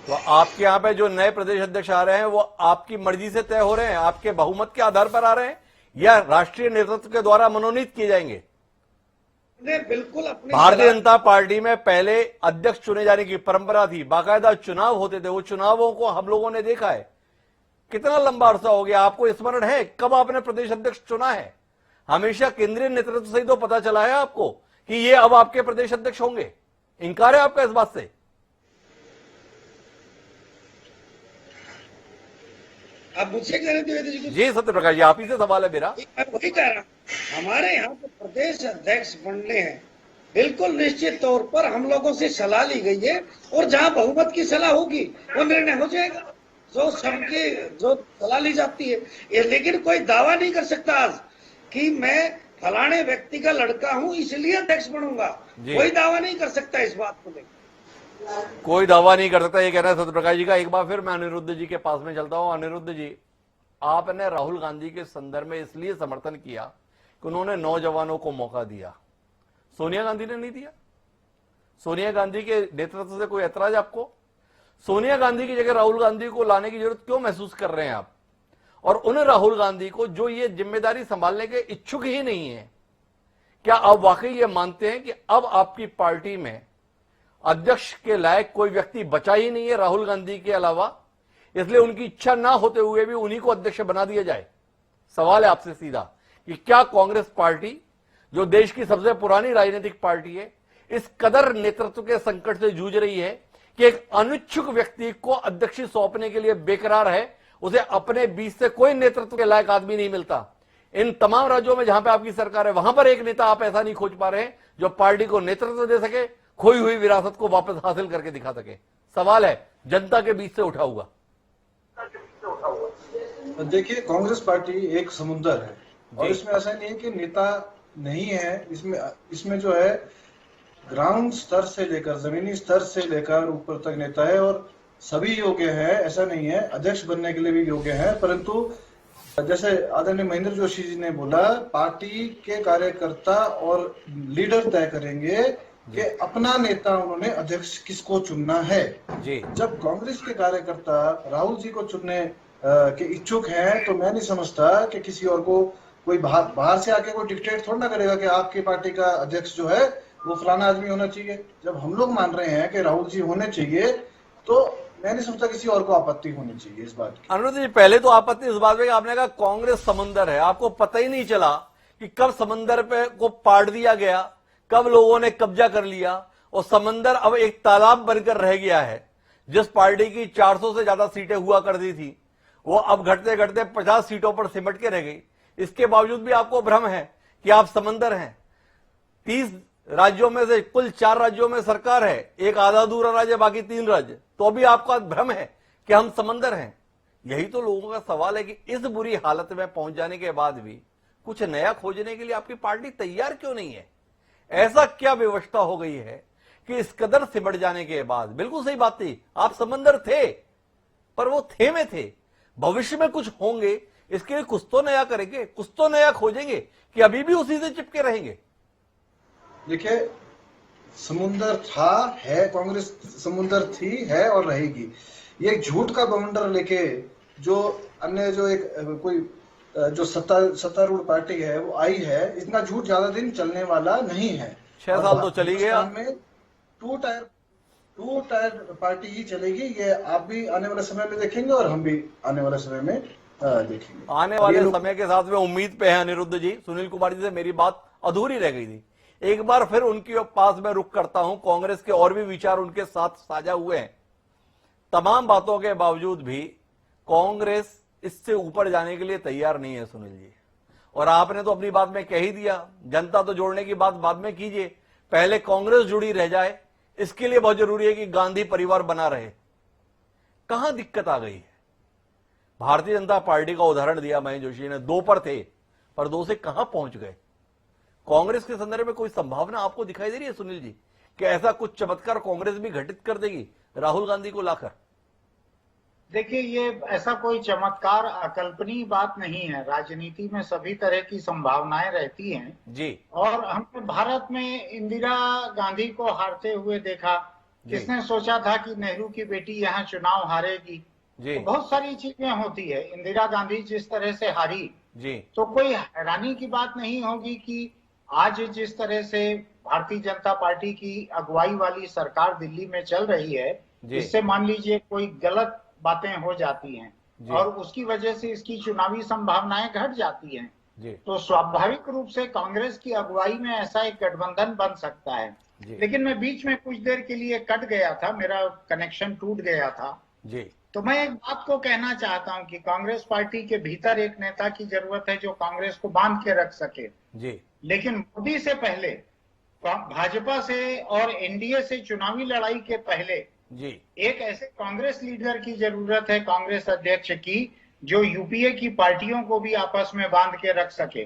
तो आपके यहाँ पे जो नए प्रदेश अध्यक्ष आ रहे हैं वो आपकी मर्जी से तय हो रहे हैं, आपके बहुमत के आधार पर आ रहे हैं, या राष्ट्रीय नेतृत्व के द्वारा मनोनीत किए जाएंगे? बिल्कुल अपने भारतीय जनता पार्टी में पहले अध्यक्ष चुने जाने की परंपरा थी, बाकायदा चुनाव होते थे, वो चुनावों को हम लोगों ने देखा है। कितना लंबा अरसा हो गया, आपको स्मरण है कब आपने प्रदेश अध्यक्ष चुना है? हमेशा केंद्रीय नेतृत्व से ही तो पता चला है आपको कि ये अब आपके प्रदेश अध्यक्ष होंगे। इंकार है आपका इस बात से? आप मुझसे कह रहे द्विवेदी जी जी सत्यप्रकाश जी, आप ही से सवाल है मेरा। मैं वही कह रहा हूँ, हमारे यहाँ तो प्रदेश अध्यक्ष बनने हैं, बिल्कुल निश्चित तौर पर हम लोगों से सलाह ली गई है, और जहाँ बहुमत की सलाह होगी वो निर्णय हो जाएगा, जो सबके जो सलाह ली जाती है। लेकिन कोई दावा नहीं कर सकता आज कि मैं फलाने व्यक्ति का लड़का हूँ इसलिए अध्यक्ष बनूंगा, कोई दावा नहीं कर सकता इस बात को लेकर। कोई दावा नहीं कर सकता, ये कह रहा है सत्यप्रकाश जी का। एक बार फिर मैं अनिरुद्ध जी के पास में चलता हूं। अनिरुद्ध जी, आपने राहुल गांधी के संदर्भ में इसलिए समर्थन किया कि उन्होंने नौजवानों को मौका दिया, सोनिया गांधी ने नहीं दिया। सोनिया गांधी के नेतृत्व से कोई ऐतराज आपको? सोनिया गांधी की जगह राहुल गांधी को लाने की जरूरत क्यों महसूस कर रहे हैं आप? और उन राहुल गांधी को जो ये जिम्मेदारी संभालने के इच्छुक ही नहीं है, क्या आप वाकई ये मानते हैं कि अब आपकी पार्टी में अध्यक्ष के लायक कोई व्यक्ति बचा ही नहीं है राहुल गांधी के अलावा, इसलिए उनकी इच्छा ना होते हुए भी उन्हीं को अध्यक्ष बना दिया जाए? सवाल है आपसे सीधा कि क्या कांग्रेस पार्टी, जो देश की सबसे पुरानी राजनीतिक पार्टी है, इस कदर नेतृत्व के संकट से जूझ रही है कि एक अनिच्छुक व्यक्ति को अध्यक्ष सौंपने के लिए बेकरार है? उसे अपने बीच से कोई नेतृत्व के लायक आदमी नहीं मिलता। इन तमाम राज्यों में जहां पे आपकी सरकार है, वहां पर एक नेता आप ऐसा नहीं खोज पा रहे हैं जो पार्टी को नेतृत्व दे सके, खोई हुई विरासत को वापस हासिल करके दिखा सके। सवाल है जनता के बीच से उठा हुआ। देखिए, कांग्रेस पार्टी एक समुद्र है, और इसमें ऐसा नहीं है कि नेता नहीं है। इसमें जो है ग्राउंड स्तर से लेकर जमीनी स्तर से लेकर ऊपर तक नेता है, और सभी योग्य है, ऐसा नहीं है। अध्यक्ष बनने के लिए भी योग्य है, परंतु जैसे आदरणीय महेंद्र जोशी जी ने बोला, पार्टी के कार्यकर्ता और लीडर तय करेंगे कि अपना नेता उन्होंने अध्यक्ष किसको चुनना है। जी। जब कांग्रेस के कार्यकर्ता राहुल जी को चुनने के इच्छुक हैं, तो मैं नहीं समझता कि किसी और को कोई बाहर से आके कोई डिक्टेट थोड़ा ना करेगा कि आपकी पार्टी का अध्यक्ष जो है वो फलाना आदमी होना चाहिए। जब हम लोग मान रहे हैं कि राहुल जी होने चाहिए, तो मैं नहीं समझता किसी और को आपत्ति होनी चाहिए इस बात की। अनुरुद्ध जी, पहले तो आपत्ति इस बात में कि आपने कहा कांग्रेस समंदर है, आपको पता ही नहीं चला कि कब समंदर पे को पाट दिया गया, कब लोगों ने कब्जा कर लिया, और समंदर अब एक तालाब बनकर रह गया है। जिस पार्टी की 400 से ज्यादा सीटें हुआ करती थी, वो अब घटते घटते 50 सीटों पर सिमट के रह गई। इसके बावजूद भी आपको भ्रम है कि आप समंदर हैं। 30 राज्यों में से कुल 4 राज्यों में सरकार है, एक आधा अधूरा राज्य, बाकी 3 राज्य, तो भी आपका भ्रम है कि हम समंदर हैं। यही तो लोगों का सवाल है कि इस बुरी हालत में पहुंच जाने के बाद भी कुछ नया खोजने के लिए आपकी पार्टी तैयार क्यों नहीं है? ऐसा क्या व्यवस्था हो गई है कि इस कदर सिमट जाने के बाद? बिल्कुल सही बात थी, आप समंदर थे, पर वो थे में थे। भविष्य में कुछ होंगे, इसके लिए कुछ तो नया करेंगे, कुछ तो नया खोजेंगे, कि अभी भी उसी से चिपके रहेंगे? देखिए, समुंदर था, है, कांग्रेस समुंदर थी, है और रहेगी। ये झूठ का बवंडर लेके जो अन्य जो एक कोई जो सत्तारूढ़ पार्टी है वो आई है, इतना झूठ ज्यादा दिन चलने वाला नहीं है। 6 साल तो चली गया। में टू टायर पार्टी ही चलेगी, ये आप भी आने वाले समय में देखेंगे और हम भी आने वाले समय में देखेंगे। आने वाले समय के साथ में उम्मीद पे है अनिरुद्ध जी। सुनील कुमार जी से मेरी बात अधूरी रह गई थी, एक बार फिर उनके पास में रुक करता हूं। कांग्रेस के और भी विचार उनके साथ साझा हुए हैं। तमाम बातों के बावजूद भी कांग्रेस इससे ऊपर जाने के लिए तैयार नहीं है सुनील जी, और आपने तो अपनी बात में कह ही दिया। जनता तो जोड़ने की बात बाद में कीजिए, पहले कांग्रेस जुड़ी रह जाए, इसके लिए बहुत जरूरी है कि गांधी परिवार बना रहे। कहां दिक्कत आ गई है? भारतीय जनता पार्टी का उदाहरण दिया महेंद्र जोशी ने, 2 पर थे, पर 2 से कहां पहुंच गए? कांग्रेस के संदर्भ में कोई संभावना आपको दिखाई दे रही है सुनील जी कि ऐसा कुछ चमत्कार कांग्रेस भी घटित कर देगी राहुल गांधी को लाकर? देखिए, ये ऐसा कोई चमत्कार अकल्पनीय बात नहीं है। राजनीति में सभी तरह की संभावनाएं रहती हैं जी। और हमने भारत में इंदिरा गांधी को हारते हुए देखा। किसने सोचा था कि नेहरू की बेटी यहाँ चुनाव हारेगी? जी। तो बहुत सारी चीजें होती है। इंदिरा गांधी जिस तरह से हारी जी, तो कोई हैरानी की बात नहीं होगी कि आज जिस तरह से भारतीय जनता पार्टी की अगुवाई वाली सरकार दिल्ली में चल रही है, इससे मान लीजिए कोई गलत बातें हो जाती हैं और उसकी वजह से इसकी चुनावी संभावनाएं घट जाती हैं, तो स्वाभाविक रूप से कांग्रेस की अगुवाई में ऐसा एक गठबंधन बन सकता है। लेकिन मैं बीच में कुछ देर के लिए कट गया था, मेरा कनेक्शन टूट गया था। तो मैं एक बात को कहना चाहता हूं कि कांग्रेस पार्टी के भीतर एक नेता की जरूरत है जो कांग्रेस को बांध के रख सके जी। लेकिन मोदी से पहले, भाजपा से और एनडीए से चुनावी लड़ाई के पहले जी एक ऐसे कांग्रेस लीडर की जरूरत है, कांग्रेस अध्यक्ष की, जो यूपीए की पार्टियों को भी आपस में बांध के रख सके,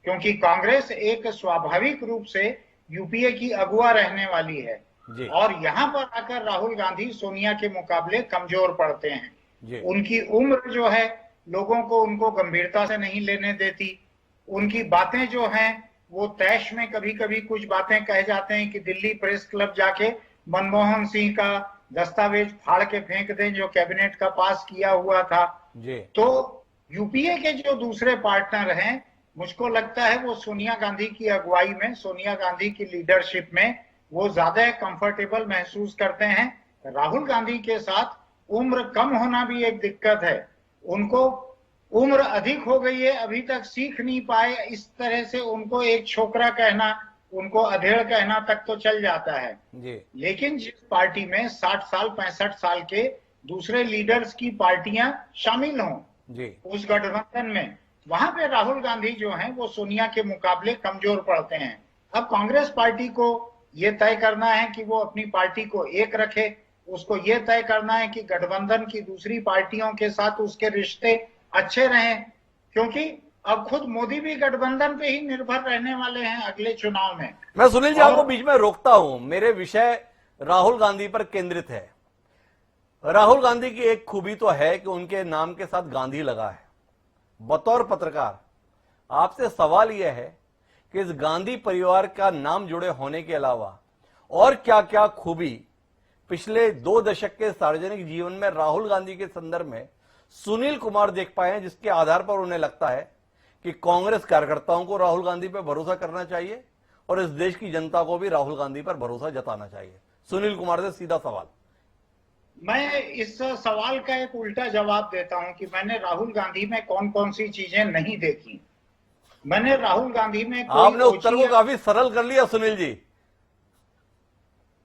क्योंकि कांग्रेस एक स्वाभाविक रूप से यूपीए की अगुवा रहने वाली है जी। और यहां पर आकर राहुल गांधी सोनिया के मुकाबले कमजोर पड़ते हैं जी। उनकी उम्र जो है लोगों को उनको गंभीरता से नहीं लेने देती, उनकी बातें जो हैं वो तैश में कभी कभी कुछ बातें कह जाते हैं कि दिल्ली प्रेस क्लब जाके मनमोहन सिंह का दस्तावेज फाड़ के फेंक दें जो कैबिनेट का पास किया हुआ था जी। तो यूपीए के जो दूसरे पार्टनर हैं, मुझको लगता है वो सोनिया गांधी की अगुवाई में, सोनिया गांधी की लीडरशिप में वो ज्यादा कंफर्टेबल महसूस करते हैं। राहुल गांधी के साथ उम्र कम होना भी एक दिक्कत है, उनको उम्र अधिक हो गई है, अभी तक सीख नहीं पाए, इस तरह से उनको एक छोकरा कहना, उनको अधेड़ कहना तक तो चल जाता है जी। लेकिन जिस पार्टी में 60 साल 65 साल के दूसरे लीडर्स की पार्टियां शामिल हों जी। उस गठबंधन में, वहां पे राहुल गांधी जो हैं वो सोनिया के मुकाबले कमजोर पड़ते हैं। अब कांग्रेस पार्टी को ये तय करना है कि वो अपनी पार्टी को एक रखे, उसको ये तय करना है कि गठबंधन की दूसरी पार्टियों के साथ उसके रिश्ते अच्छे रहें, क्योंकि अब खुद मोदी भी गठबंधन पे ही निर्भर रहने वाले हैं अगले चुनाव में। मैं सुनील जी आपको बीच में रोकता हूं, मेरे विषय राहुल गांधी पर केंद्रित है। राहुल गांधी की एक खूबी तो है कि उनके नाम के साथ गांधी लगा है। बतौर पत्रकार आपसे सवाल यह है कि इस गांधी परिवार का नाम जुड़े होने के अलावा और क्या क्या खूबी पिछले 2 दशक के सार्वजनिक जीवन में राहुल गांधी के संदर्भ में सुनील कुमार देख पाए हैं, जिसके आधार पर उन्हें लगता है कि कांग्रेस कार्यकर्ताओं को राहुल गांधी पर भरोसा करना चाहिए और इस देश की जनता को भी राहुल गांधी पर भरोसा जताना चाहिए। सुनील कुमार से सीधा सवाल। मैं इस सवाल का एक उल्टा जवाब देता हूं कि मैंने राहुल गांधी में कौन कौन सी चीजें नहीं देखी। मैंने राहुल गांधी में आपने उत्तर को काफी सरल कर लिया सुनील जी।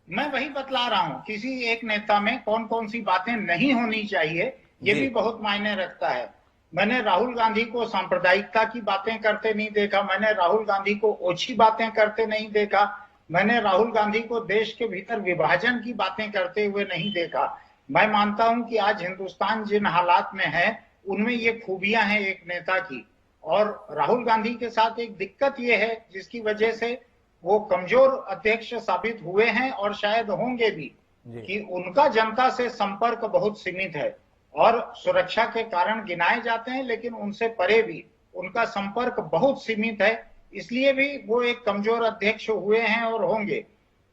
मैं वही बतला रहा हूं, किसी एक नेता में कौन कौन सी बातें नहीं होनी चाहिए ये भी बहुत मायने रखता है। मैंने राहुल गांधी को सांप्रदायिकता की बातें करते नहीं देखा, मैंने राहुल गांधी को ओछी बातें करते नहीं देखा, मैंने राहुल गांधी को देश के भीतर विभाजन की बातें करते हुए नहीं देखा। मैं मानता हूं कि आज हिंदुस्तान जिन हालात में है उनमें ये खूबियां हैं एक नेता की, और राहुल गांधी के साथ एक दिक्कत ये है जिसकी वजह से वो कमजोर अध्यक्ष साबित हुए हैं और शायद होंगे भी, कि उनका जनता से संपर्क बहुत सीमित है और सुरक्षा के कारण गिनाए जाते हैं, लेकिन उनसे परे भी उनका संपर्क बहुत सीमित है, इसलिए भी वो एक कमजोर अध्यक्ष हुए हैं और होंगे।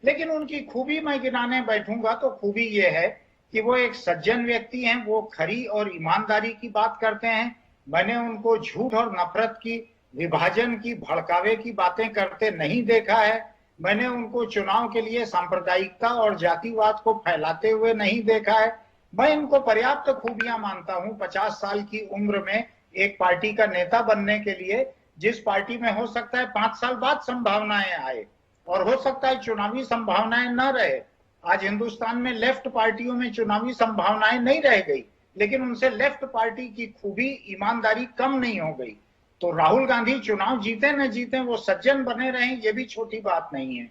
लेकिन उनकी खूबी मैं गिनाने बैठूंगा तो खूबी ये है कि वो एक सज्जन व्यक्ति हैं, वो खरी और ईमानदारी की बात करते हैं। मैंने उनको झूठ और नफरत की, विभाजन की, भड़कावे की बातें करते नहीं देखा है। मैंने उनको चुनाव के लिए सांप्रदायिकता और जातिवाद को फैलाते हुए नहीं देखा है। मैं इनको पर्याप्त खूबियां मानता हूं 50 साल की उम्र में एक पार्टी का नेता बनने के लिए, जिस पार्टी में हो सकता है 5 साल बाद संभावनाएं आए और हो सकता है चुनावी संभावनाएं न रहे। आज हिंदुस्तान में लेफ्ट पार्टियों में चुनावी संभावनाएं नहीं रह गई, लेकिन उनसे लेफ्ट पार्टी की खूबी, ईमानदारी कम नहीं हो गई। तो राहुल गांधी चुनाव जीते न जीते वो सज्जन बने रहें, ये भी छोटी बात नहीं है।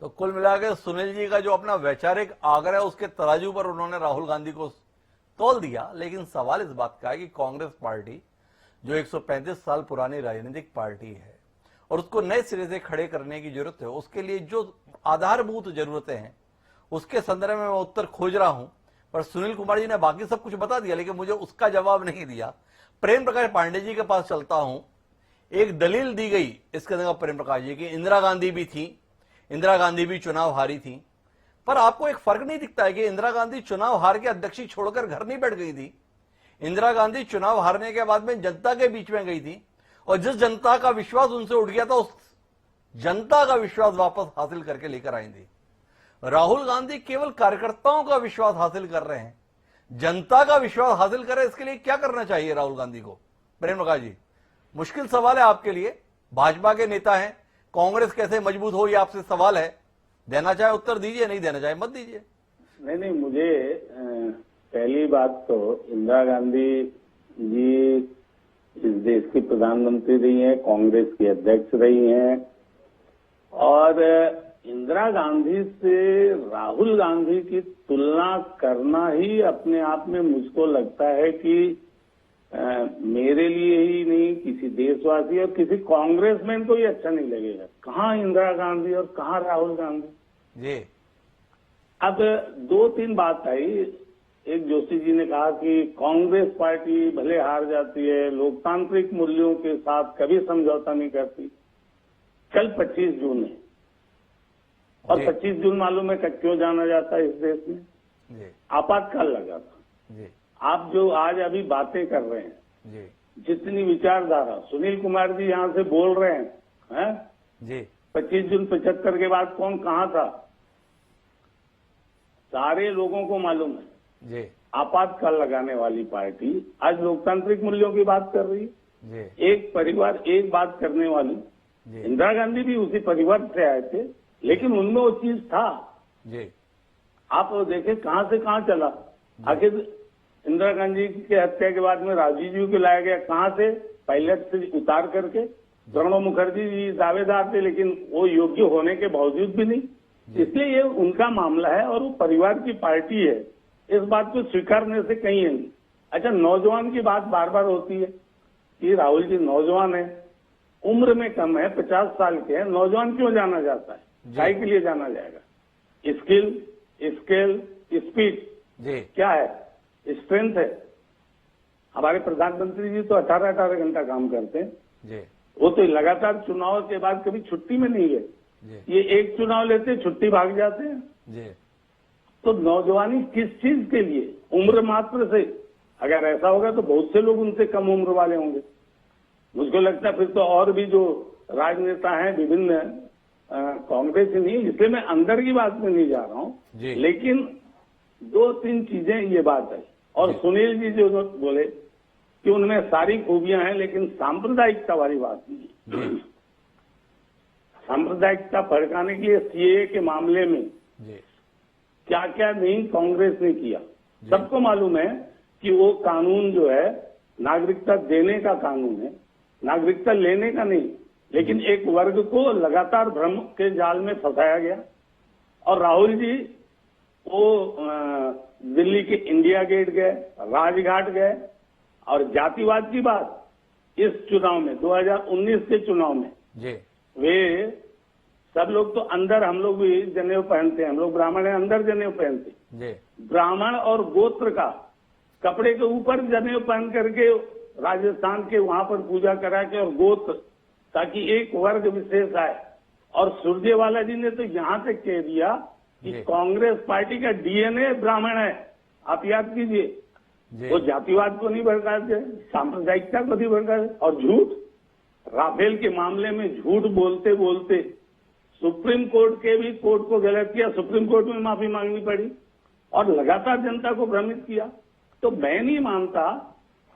तो कुल मिलाकर सुनील जी का जो अपना वैचारिक आग्रह है उसके तराजू पर उन्होंने राहुल गांधी को तोल दिया। लेकिन सवाल इस बात का है कि कांग्रेस पार्टी जो 135 साल पुरानी राजनीतिक पार्टी है और उसको नए सिरे से खड़े करने की जरूरत है, उसके लिए जो आधारभूत जरूरतें हैं उसके संदर्भ में मैं उत्तर खोज रहा हूं। पर सुनील कुमार जी ने बाकी सब कुछ बता दिया, लेकिन मुझे उसका जवाब नहीं दिया। प्रेम प्रकाश पांडे जी के पास चलता हूं। एक दलील दी गई इसके अंदर प्रेम प्रकाश जी की, इंदिरा गांधी भी थी, इंदिरा गांधी भी चुनाव हारी थी, पर आपको एक फर्क नहीं दिखता है कि इंदिरा गांधी चुनाव हार के अध्यक्षी छोड़कर घर नहीं बैठ गई थी। इंदिरा गांधी चुनाव हारने के बाद में जनता के बीच में गई थी और जिस जनता का विश्वास उनसे उठ गया था उस जनता का विश्वास वापस हासिल करके लेकर आई थी। राहुल गांधी केवल कार्यकर्ताओं का विश्वास हासिल कर रहे हैं, जनता का विश्वास हासिल करें, इसके लिए क्या करना चाहिए राहुल गांधी को? प्रेम प्रकाश जी, मुश्किल सवाल है आपके लिए, भाजपा के नेता हैं, कांग्रेस कैसे मजबूत हो ये आपसे सवाल है। देना चाहे उत्तर दीजिए, नहीं देना चाहे मत दीजिए। नहीं, मुझे पहली बात तो इंदिरा गांधी जी इस देश की प्रधानमंत्री रही हैं, कांग्रेस की अध्यक्ष रही हैं, और इंदिरा गांधी से राहुल गांधी की तुलना करना ही अपने आप में मुझको लगता है कि मेरे लिए ही नहीं, किसी देशवासी और किसी कांग्रेसमैन को ही अच्छा नहीं लगेगा। कहाँ इंदिरा गांधी और कहाँ राहुल गांधी जी। अब 2-3 बात आई। एक जोशी जी ने कहा कि कांग्रेस पार्टी भले हार जाती है, लोकतांत्रिक मूल्यों के साथ कभी समझौता नहीं करती। कल 25 जून है, और 25 जून मालूम है क्यों जाना जाता है इस देश में? आपातकाल लगा था। जी। आप जो आज अभी बातें कर रहे हैं, जी। जितनी विचारधारा सुनील कुमार जी यहाँ से बोल रहे हैं, जी। 25 जून 75 के बाद कौन कहाँ था, सारे लोगों को मालूम है। जी। आपातकाल लगाने वाली पार्टी आज लोकतांत्रिक मूल्यों की बात कर रही है। जी। एक परिवार एक बात करने वाली। इंदिरा गांधी भी उसी परिवार से आए थे, लेकिन उनमें वो चीज था। जी। आप देखें कहां से कहां चला। आखिर इंदिरा गांधी की हत्या के बाद में राजीव जी को लाया गया, कहां से? पायलट से उतार करके। प्रणब मुखर्जी जी दावेदार थे, लेकिन वो योग्य होने के बावजूद भी नहीं। इसलिए ये उनका मामला है और वो परिवार की पार्टी है, इस बात को स्वीकारने से कहीं है नहीं। अच्छा, नौजवान की बात बार बार होती है कि राहुल जी नौजवान है, उम्र में कम है, 50 साल के हैं, नौजवान क्यों जाना जाता है? काय के लिए जाना जाएगा? स्किल, स्पीड क्या है? स्ट्रेंथ है। हमारे प्रधानमंत्री जी तो 18 घंटा काम करते हैं। वो तो लगातार चुनाव के बाद कभी छुट्टी में नहीं गए। ये एक चुनाव लेते छुट्टी भाग जाते हैं। तो नौजवानी किस चीज के लिए? उम्र मात्र से अगर ऐसा होगा तो बहुत से लोग उनसे कम उम्र वाले होंगे। मुझको लगता है फिर तो और भी जो राजनेता हैं विभिन्न कांग्रेस ही नहीं, इसलिए मैं अंदर की बात में नहीं जा रहा हूँ, लेकिन 2-3 चीजें ये बात है। और सुनील जी जो बोले कि उनमें सारी खूबियां हैं, लेकिन सांप्रदायिकता वाली बात नहीं है। सांप्रदायिकता भड़काने के लिए सीएए के मामले में क्या क्या नहीं कांग्रेस ने किया। सबको मालूम है कि वो कानून जो है नागरिकता देने का कानून है, नागरिकता लेने का नहीं। लेकिन एक वर्ग को लगातार भ्रम के जाल में फंसाया गया। और राहुल जी वो दिल्ली के इंडिया गेट गए, राजघाट गए, और जातिवाद की बात इस चुनाव में 2019 के चुनाव में वे सब लोग तो अंदर, हम लोग भी जनेऊ पहनते हैं, हम लोग ब्राह्मण हैं, अंदर जनेऊ पहनते। ब्राह्मण और गोत्र का कपड़े के ऊपर जनेऊ पहन करके राजस्थान के वहां पर पूजा करा के, और गोत्र, ताकि एक वर्ग विशेष आए। और सुरजेवाला जी ने तो यहां तक कह दिया कि कांग्रेस पार्टी का डीएनए ब्राह्मण है। आप याद कीजिए, वो जातिवाद को नहीं भड़काते, सांप्रदायिकता को नहीं भड़काते। और झूठ, राफेल के मामले में झूठ बोलते बोलते सुप्रीम कोर्ट के भी कोर्ट को गलत किया, सुप्रीम कोर्ट में माफी मांगनी पड़ी, और लगातार जनता को भ्रमित किया। तो मैं नहीं मानता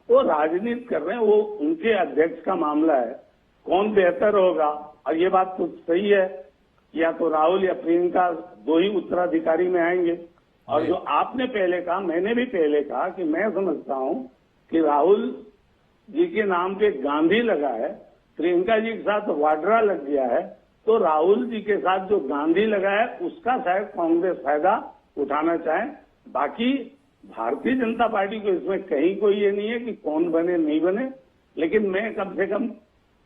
वो राजनीति कर रहे हैं, वो उनके अध्यक्ष का मामला है, कौन बेहतर होगा। और ये बात तो सही है, या तो राहुल या प्रियंका 2 ही उत्तराधिकारी में आएंगे। और जो आपने पहले कहा, मैंने भी पहले कहा कि मैं समझता हूं कि राहुल जी के नाम पे गांधी लगा है, प्रियंका जी के साथ वाड्रा लग गया है, तो राहुल जी के साथ जो गांधी लगा है उसका शायद कांग्रेस फायदा उठाना चाहे। बाकी भारतीय जनता पार्टी को इसमें कहीं कोई ये नहीं है कि कौन बने नहीं बने, लेकिन मैं कम से कम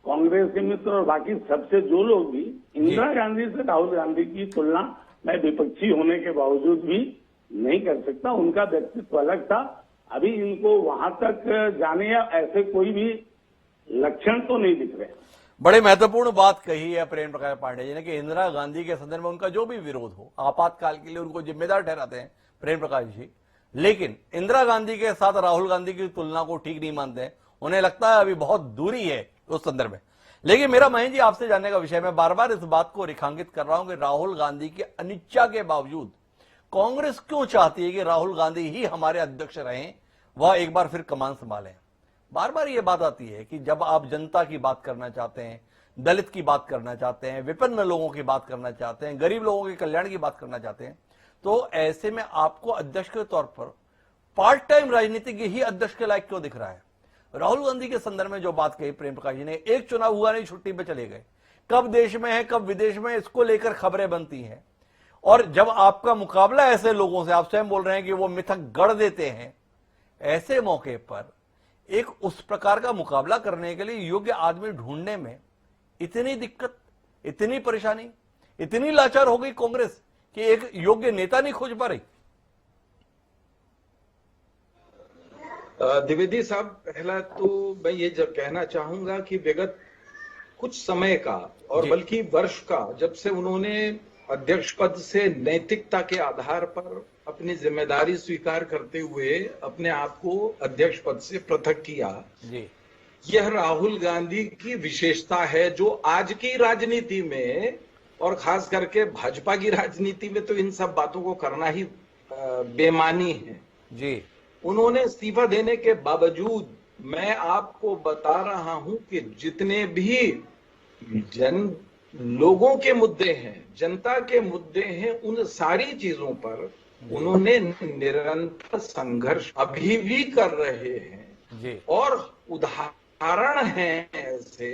कांग्रेस के मित्र और बाकी सबसे जो लोग भी, इंदिरा गांधी से राहुल गांधी की तुलना मैं विपक्षी होने के बावजूद भी नहीं कर सकता। उनका व्यक्तित्व अलग था। अभी इनको वहां तक जाने या ऐसे कोई भी लक्षण तो नहीं दिख रहे। बड़े महत्वपूर्ण बात कही है प्रेम प्रकाश पांडे जी ने कि इंदिरा गांधी के संदर्भ में उनका जो भी विरोध हो, आपातकाल के लिए उनको जिम्मेदार ठहराते हैं प्रेम प्रकाश जी, लेकिन इंदिरा गांधी के साथ राहुल गांधी की तुलना को ठीक नहीं मानते हैं। उन्हें लगता है अभी बहुत दूरी है उस संदर्भ में। लेकिन मेरा महेंद्र जी आपसे जानने का विषय, मैं बार बार इस बात को रेखांकित कर रहा हूं कि राहुल गांधी की अनिच्छा के बावजूद कांग्रेस क्यों चाहती है कि राहुल गांधी ही हमारे अध्यक्ष रहें, वह एक बार फिर कमान संभालें। बार बार ये बात आती है कि जब आप जनता की बात करना चाहते हैं, दलित की बात करना चाहते हैं, विपन्न लोगों की बात करना चाहते हैं, गरीब लोगों के कल्याण की बात करना चाहते हैं, तो ऐसे में आपको अध्यक्ष के तौर पर पार्ट टाइम राजनीतिज्ञ ही अध्यक्ष के लायक क्यों दिख रहा है? राहुल गांधी के संदर्भ में जो बात कही प्रेम प्रकाश जी ने, एक चुनाव हुआ नहीं, छुट्टी पे चले गए, कब देश में है कब विदेश में, इसको लेकर खबरें बनती हैं। और जब आपका मुकाबला ऐसे लोगों से, आप स्वयं बोल रहे हैं कि वो मिथक गढ़ देते हैं, ऐसे मौके पर एक उस प्रकार का मुकाबला करने के लिए योग्य आदमी ढूंढने में इतनी दिक्कत, इतनी परेशानी, इतनी लाचार हो गई कांग्रेस कि एक योग्य नेता नहीं खोज पा रही। द्विवेदी साहब, पहला तो मैं ये जब कहना चाहूंगा कि विगत कुछ समय का और बल्कि वर्ष का, जब से उन्होंने अध्यक्ष पद से नैतिकता के आधार पर अपनी जिम्मेदारी स्वीकार करते हुए अपने आप को अध्यक्ष पद से पृथक किया, यह राहुल गांधी की विशेषता है, जो आज की राजनीति में और खास करके भाजपा की राजनीति में तो इन सब बातों को करना ही बेमानी है। जी, उन्होंने इस्तीफा देने के बावजूद मैं आपको बता रहा हूं कि जितने भी लोगों के मुद्दे हैं, जनता के मुद्दे हैं, उन सारी चीजों पर उन्होंने निरंतर संघर्ष अभी भी कर रहे हैं जी। और उदाहरण है ऐसे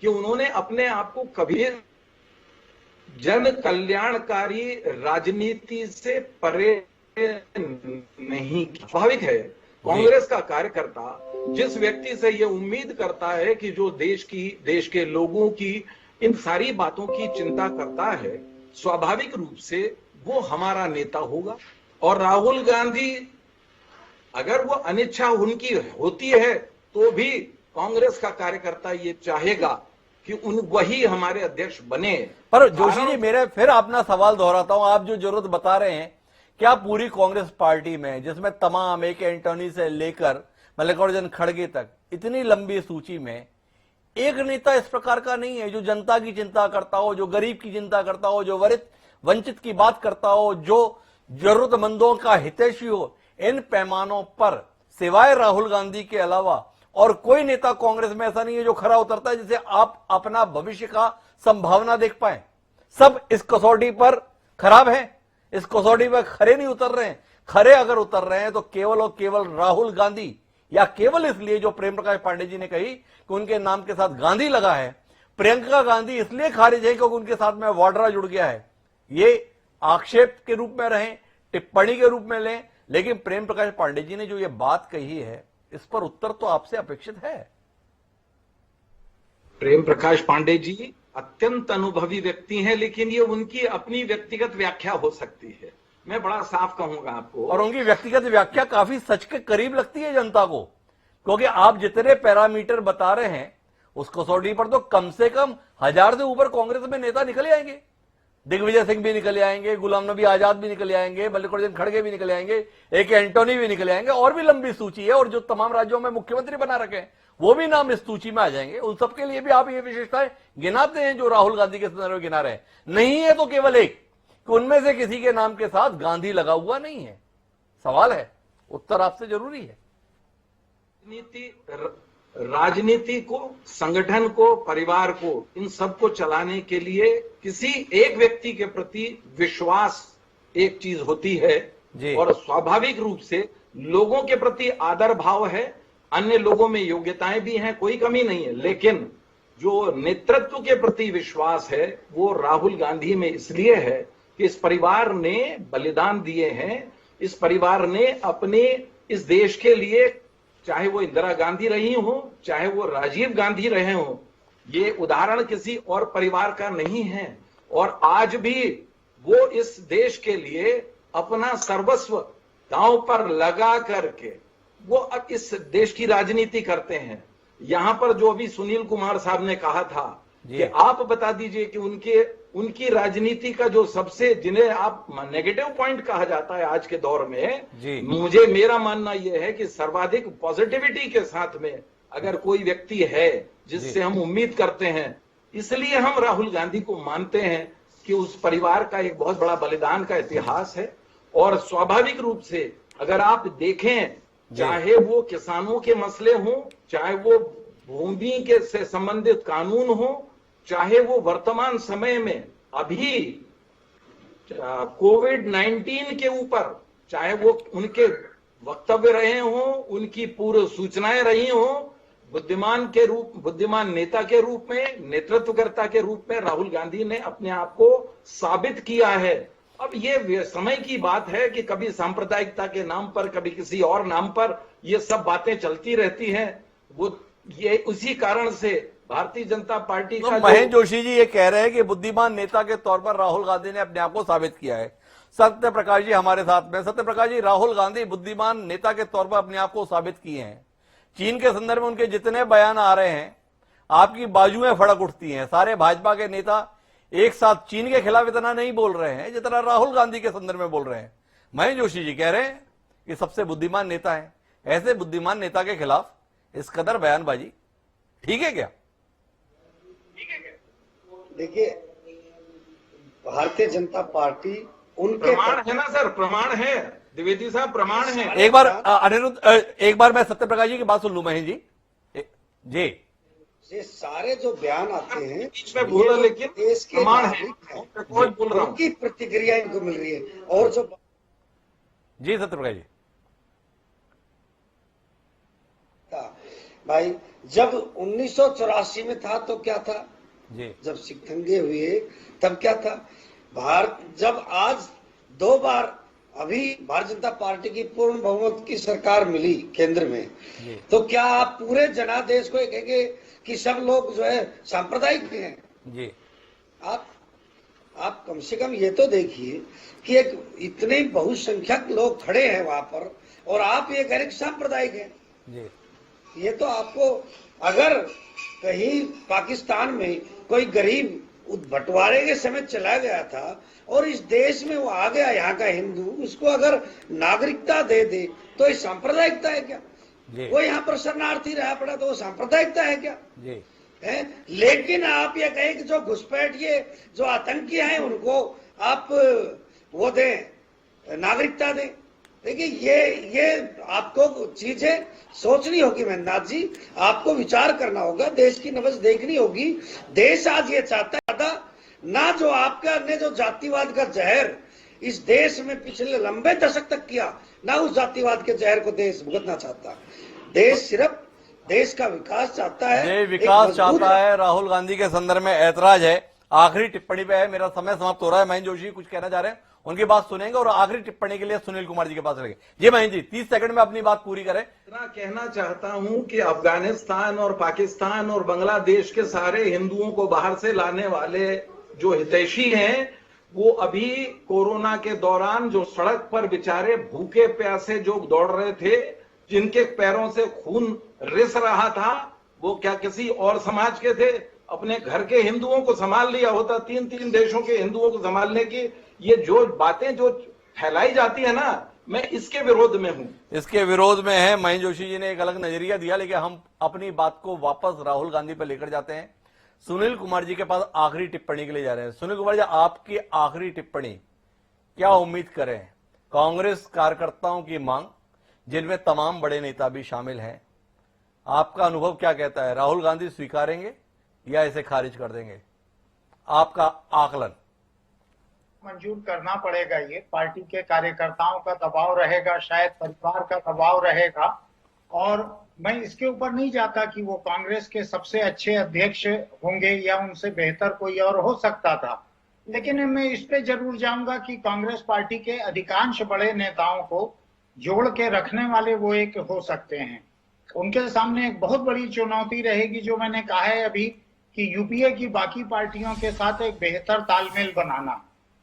कि उन्होंने अपने आप को कभी जन कल्याणकारी राजनीति से परे नहीं। स्वाभाविक है, कांग्रेस का कार्यकर्ता जिस व्यक्ति से यह उम्मीद करता है कि जो देश के लोगों की इन सारी बातों की चिंता करता है, स्वाभाविक रूप से वो हमारा नेता होगा। और राहुल गांधी, अगर वो अनिच्छा उनकी होती है तो भी कांग्रेस का कार्यकर्ता ये चाहेगा कि वही हमारे अध्यक्ष बने। पर जोशी जी, मेरे फिर अपना सवाल दोहराता हूं, आप जो जरूरत बता रहे हैं, क्या पूरी कांग्रेस पार्टी में, जिसमें तमाम एक एंटोनी से लेकर मल्लिकार्जुन खड़गे तक इतनी लंबी सूची में, एक नेता इस प्रकार का नहीं है जो जनता की चिंता करता हो, जो गरीब की चिंता करता हो, जो वंचित की बात करता हो, जो जरूरतमंदों का हितैषी हो? इन पैमानों पर सिवाय राहुल गांधी के अलावा और कोई नेता कांग्रेस में ऐसा नहीं है जो खरा उतरता है जिसे आप अपना भविष्य का संभावना देख पाए। सब इस कसौटी पर खराब है, इस कसौटी पर खरे नहीं उतर रहे हैं। खरे अगर उतर रहे हैं तो केवल और केवल राहुल गांधी, या केवल इसलिए जो प्रेम प्रकाश पांडे जी ने कही कि उनके नाम के साथ गांधी लगा है। प्रियंका गांधी इसलिए खारिज है क्योंकि उनके साथ में वाड्रा जुड़ गया है। ये आक्षेप के रूप में रहे, टिप्पणी के रूप में लें, लेकिन प्रेम प्रकाश पांडे जी ने जो ये बात कही है, इस पर उत्तर तो आपसे अपेक्षित है। प्रेम प्रकाश पांडे जी अत्यंत अनुभवी व्यक्ति हैं, लेकिन ये उनकी अपनी व्यक्तिगत व्याख्या हो सकती है, मैं बड़ा साफ कहूंगा आपको। और उनकी व्यक्तिगत व्याख्या काफी सच के करीब लगती है जनता को, क्योंकि आप जितने पैरामीटर बता रहे हैं उस कसौटी पर तो कम से कम 1000 से ऊपर कांग्रेस में नेता निकल आएंगे। दिग्विजय सिंह भी निकल आएंगे, गुलाम नबी आजाद भी निकल आएंगे, मल्लिकार्जुन खड़गे भी निकल आएंगे, एक एंटोनी भी निकल आएंगे, और भी लंबी सूची है। और जो तमाम राज्यों में मुख्यमंत्री बना रखे हैं वो भी नाम इस सूची में आ जाएंगे। उन सबके लिए भी आप ये विशेषताएं गिनाते हैं जो राहुल गांधी के संदर्भ में गिना रहे हैं। नहीं है तो केवल एक कि उनमें से किसी के नाम के साथ गांधी लगा हुआ नहीं है। सवाल है, उत्तर आपसे जरूरी है। राजनीति को, संगठन को, परिवार को, इन सबको चलाने के लिए किसी एक व्यक्ति के प्रति विश्वास एक चीज होती है जी। और स्वाभाविक रूप से लोगों के प्रति आदर भाव है, अन्य लोगों में योग्यताएं भी हैं, कोई कमी नहीं है, लेकिन जो नेतृत्व के प्रति विश्वास है वो राहुल गांधी में इसलिए है कि इस परिवार ने बलिदान दिए हैं। इस परिवार ने अपने इस देश के लिए, चाहे वो इंदिरा गांधी रही हो, चाहे वो राजीव गांधी रहे हो, ये उदाहरण किसी और परिवार का नहीं है। और आज भी वो इस देश के लिए अपना सर्वस्व दांव पर लगा करके वो अब इस देश की राजनीति करते हैं। यहां पर जो अभी सुनील कुमार साहब ने कहा था कि आप बता दीजिए कि उनकी राजनीति का जो सबसे, जिन्हें आप नेगेटिव पॉइंट कहा जाता है आज के दौर में, मेरा मानना यह है कि सर्वाधिक पॉजिटिविटी के साथ में अगर कोई व्यक्ति है जिससे हम उम्मीद करते हैं, इसलिए हम राहुल गांधी को मानते हैं कि उस परिवार का एक बहुत बड़ा बलिदान का इतिहास है। और स्वाभाविक रूप से अगर आप देखें, चाहे वो किसानों के मसले हों, चाहे वो भूमि के से संबंधित कानून हो, चाहे वो वर्तमान समय में अभी कोविड-19 के ऊपर, चाहे वो उनके वक्तव्य रहे हों, उनकी पूर्व सूचनाएं रही हों, बुद्धिमान नेता के रूप में, नेतृत्वकर्ता के रूप में राहुल गांधी ने अपने आप को साबित किया है। अब ये समय की बात है कि कभी सांप्रदायिकता के नाम पर, कभी किसी और नाम पर ये सब बातें चलती रहती हैं। वो ये उसी कारण से भारतीय जनता पार्टी का महेंद्र जोशी जी ये कह रहे हैं कि बुद्धिमान नेता के तौर पर राहुल गांधी ने अपने आप को साबित किया है। सत्य प्रकाश जी हमारे साथ में। सत्य प्रकाश जी, राहुल गांधी बुद्धिमान नेता के तौर पर अपने आप को साबित किए हैं। चीन के संदर्भ में उनके जितने बयान आ रहे हैं, आपकी बाजुएं फड़क उठती हैं। सारे भाजपा के नेता एक साथ चीन के खिलाफ इतना नहीं बोल रहे हैं जितना राहुल गांधी के संदर्भ में बोल रहे हैं। महेंद्र जोशी जी कह रहे हैं कि सबसे बुद्धिमान नेता है। ऐसे बुद्धिमान नेता के खिलाफ इस कदर बयानबाजी ठीक है क्या? देखिए, भारतीय जनता पार्टी उनके प्रमाण है ना सर, प्रमाण है द्विवेदी साहब, प्रमाण है। एक बार अनिरुद्ध, एक बार मैं सत्य प्रकाश जी की बात सुन लूं। महेंद्र जी ये सारे जो बयान आते हैं बीच में बोला, लेकिन देश के प्रमाण है, नागरिक बोल रहा हूं। उनकी प्रतिक्रिया इनको मिल रही है। और जो जी सत्य प्रकाश जी, भाई जब 1984 में था तो क्या था जी, जब सिख दंगे हुए तब क्या था। भारत जब आज 2 बार अभी भारतीय जनता पार्टी की पूर्ण बहुमत की सरकार मिली केंद्र में, तो क्या आप पूरे जनादेश को कहेंगे कि सब लोग जो है सांप्रदायिक हैं? जी, आप कम से कम ये तो देखिए कि एक इतने बहुसंख्यक लोग खड़े हैं वहां पर और आप ये कह रहे कि सांप्रदायिक हैं। जी, ये तो आपको, अगर कहीं पाकिस्तान में कोई गरीब बंटवारे के समय चला गया था और इस देश में वो आ गया, यहाँ का हिंदू, उसको अगर नागरिकता दे दे तो ये सांप्रदायिकता है क्या? वो यहाँ पर शरणार्थी रहा पड़ा तो वो सांप्रदायिकता है क्या? जी, है? लेकिन आप ये कहें कि जो घुसपैठिए, जो आतंकी हैं, उनको आप वो दें, नागरिकता दें। देखिए, ये आपको चीजें सोचनी होगी महेंद्रनाथ जी, आपको विचार करना होगा, देश की नब्ज देखनी होगी। देश आज ये चाहता है ना, जो आपका ने जो जातिवाद का जहर इस देश में पिछले लंबे दशक तक किया, ना उस जातिवाद के जहर को देश भुगतना चाहता। देश सिर्फ देश का विकास चाहता है, ये विकास चाहता है। राहुल गांधी के संदर्भ में ऐतराज है। आखिरी टिप्पणी पे है, मेरा समय समाप्त हो रहा है। महेंद्र जोशी कुछ कहना चाह रहे हैं, उनकी बात सुनेंगे और आखिरी टिप्पणी के लिए सुनील कुमार जी के पास रहेंगे। जी महेंद्र जी, 30 सेकंड में अपनी बात पूरी करें। इतना कहना चाहता हूं कि अफगानिस्तान और पाकिस्तान और बांग्लादेश के सारे हिंदुओं को बाहर से लाने वाले जो हितैषी हैं, वो अभी कोरोना के दौरान जो सड़क पर बेचारे भूखे प्यासे जो दौड़ रहे थे, जिनके पैरों से खून रिस रहा था, वो क्या किसी और समाज के थे? अपने घर के हिंदुओं को संभाल लिया होता। 3 देशों के हिंदुओं को संभालने की ये जो बातें जो फैलाई जाती है ना, मैं इसके विरोध में हूं। इसके विरोध में है। महेंद्र जोशी जी ने एक अलग नजरिया दिया, लेकिन हम अपनी बात को वापस राहुल गांधी पर लेकर जाते हैं। सुनील कुमार जी के पास आखिरी टिप्पणी के लिए जा रहे हैं। सुनील कुमार जी, आपकी आखिरी टिप्पणी, क्या उम्मीद करें? कांग्रेस कार्यकर्ताओं की मांग, जिनमें तमाम बड़े नेता भी शामिल हैं, आपका अनुभव क्या कहता है? राहुल गांधी स्वीकारेंगे या इसे खारिज कर देंगे? आपका आकलन। मंजूर करना पड़ेगा। ये पार्टी के कार्यकर्ताओं का दबाव रहेगा, शायद परिवार का दबाव रहेगा, और मैं इसके ऊपर नहीं जाता कि वो कांग्रेस के सबसे अच्छे अध्यक्ष होंगे या उनसे बेहतर कोई और हो सकता था, लेकिन मैं इस पे जरूर जाऊंगा कि कांग्रेस पार्टी के अधिकांश बड़े नेताओं को जोड़ के रखने वाले वो एक हो सकते हैं। उनके सामने एक बहुत बड़ी चुनौती रहेगी, जो मैंने कहा है अभी, कि यूपीए की बाकी पार्टियों के साथ एक बेहतर तालमेल बनाना।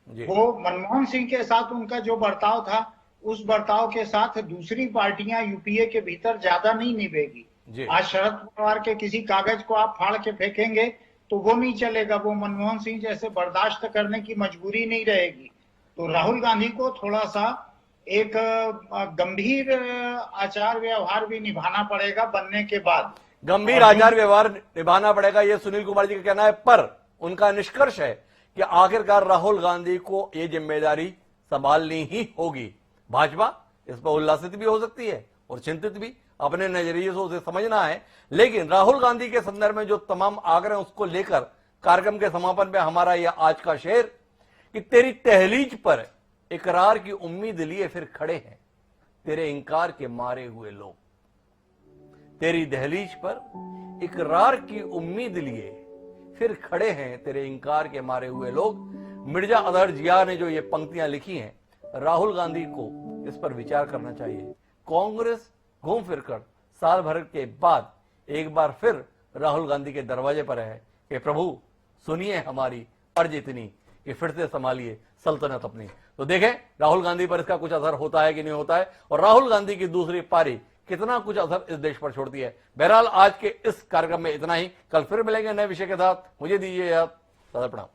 वो मनमोहन सिंह के साथ उनका जो बर्ताव था, उस बर्ताव के साथ दूसरी पार्टियां यूपीए के भीतर ज्यादा नहीं निभेगी। आज शरद पवार के किसी कागज को आप फाड़ के फेंकेंगे तो वो नहीं चलेगा, वो मनमोहन सिंह जैसे बर्दाश्त करने की मजबूरी नहीं रहेगी। तो राहुल गांधी को थोड़ा सा एक गंभीर आचार व्यवहार भी निभाना पड़ेगा बनने के बाद। गंभीर आचार व्यवहार निभाना पड़ेगा, ये सुनील कुमार जी का कहना है। पर उनका निष्कर्ष है कि आखिरकार राहुल गांधी को ये जिम्मेदारी संभालनी ही होगी। भाजपा इस पर उल्लासित भी हो सकती है और चिंतित भी, अपने नजरिए से उसे समझना है। लेकिन राहुल गांधी के संदर्भ में जो तमाम आग्रह उसको लेकर कार्यक्रम के समापन में हमारा यह आज का शेर कि तेरी तहलीज पर इकरार की उम्मीद लिए फिर खड़े हैं, तेरे इंकार के मारे हुए लोग। तेरी दहलीज पर इकरार की उम्मीद लिए फिर खड़े हैं तेरे इंकार के मारे हुए लोग। मिर्जा अजहर जिया ने जो ये पंक्तियां लिखी हैं, राहुल गांधी को इस पर विचार करना चाहिए। कांग्रेस घूम फिरकर साल भर के बाद एक बार फिर राहुल गांधी के दरवाजे पर है कि प्रभु सुनिए हमारी अर्ज इतनी कि फिर से संभालिए सल्तनत अपनी। तो देखें राहुल गांधी पर इसका कुछ असर होता है कि नहीं होता है, और राहुल गांधी की दूसरी पारी कितना कुछ असर इस देश पर छोड़ती है। बहरहाल आज के इस कार्यक्रम में इतना ही। कल फिर मिलेंगे नए विषय के साथ। मुझे दीजिए याद, सादर प्रणाम।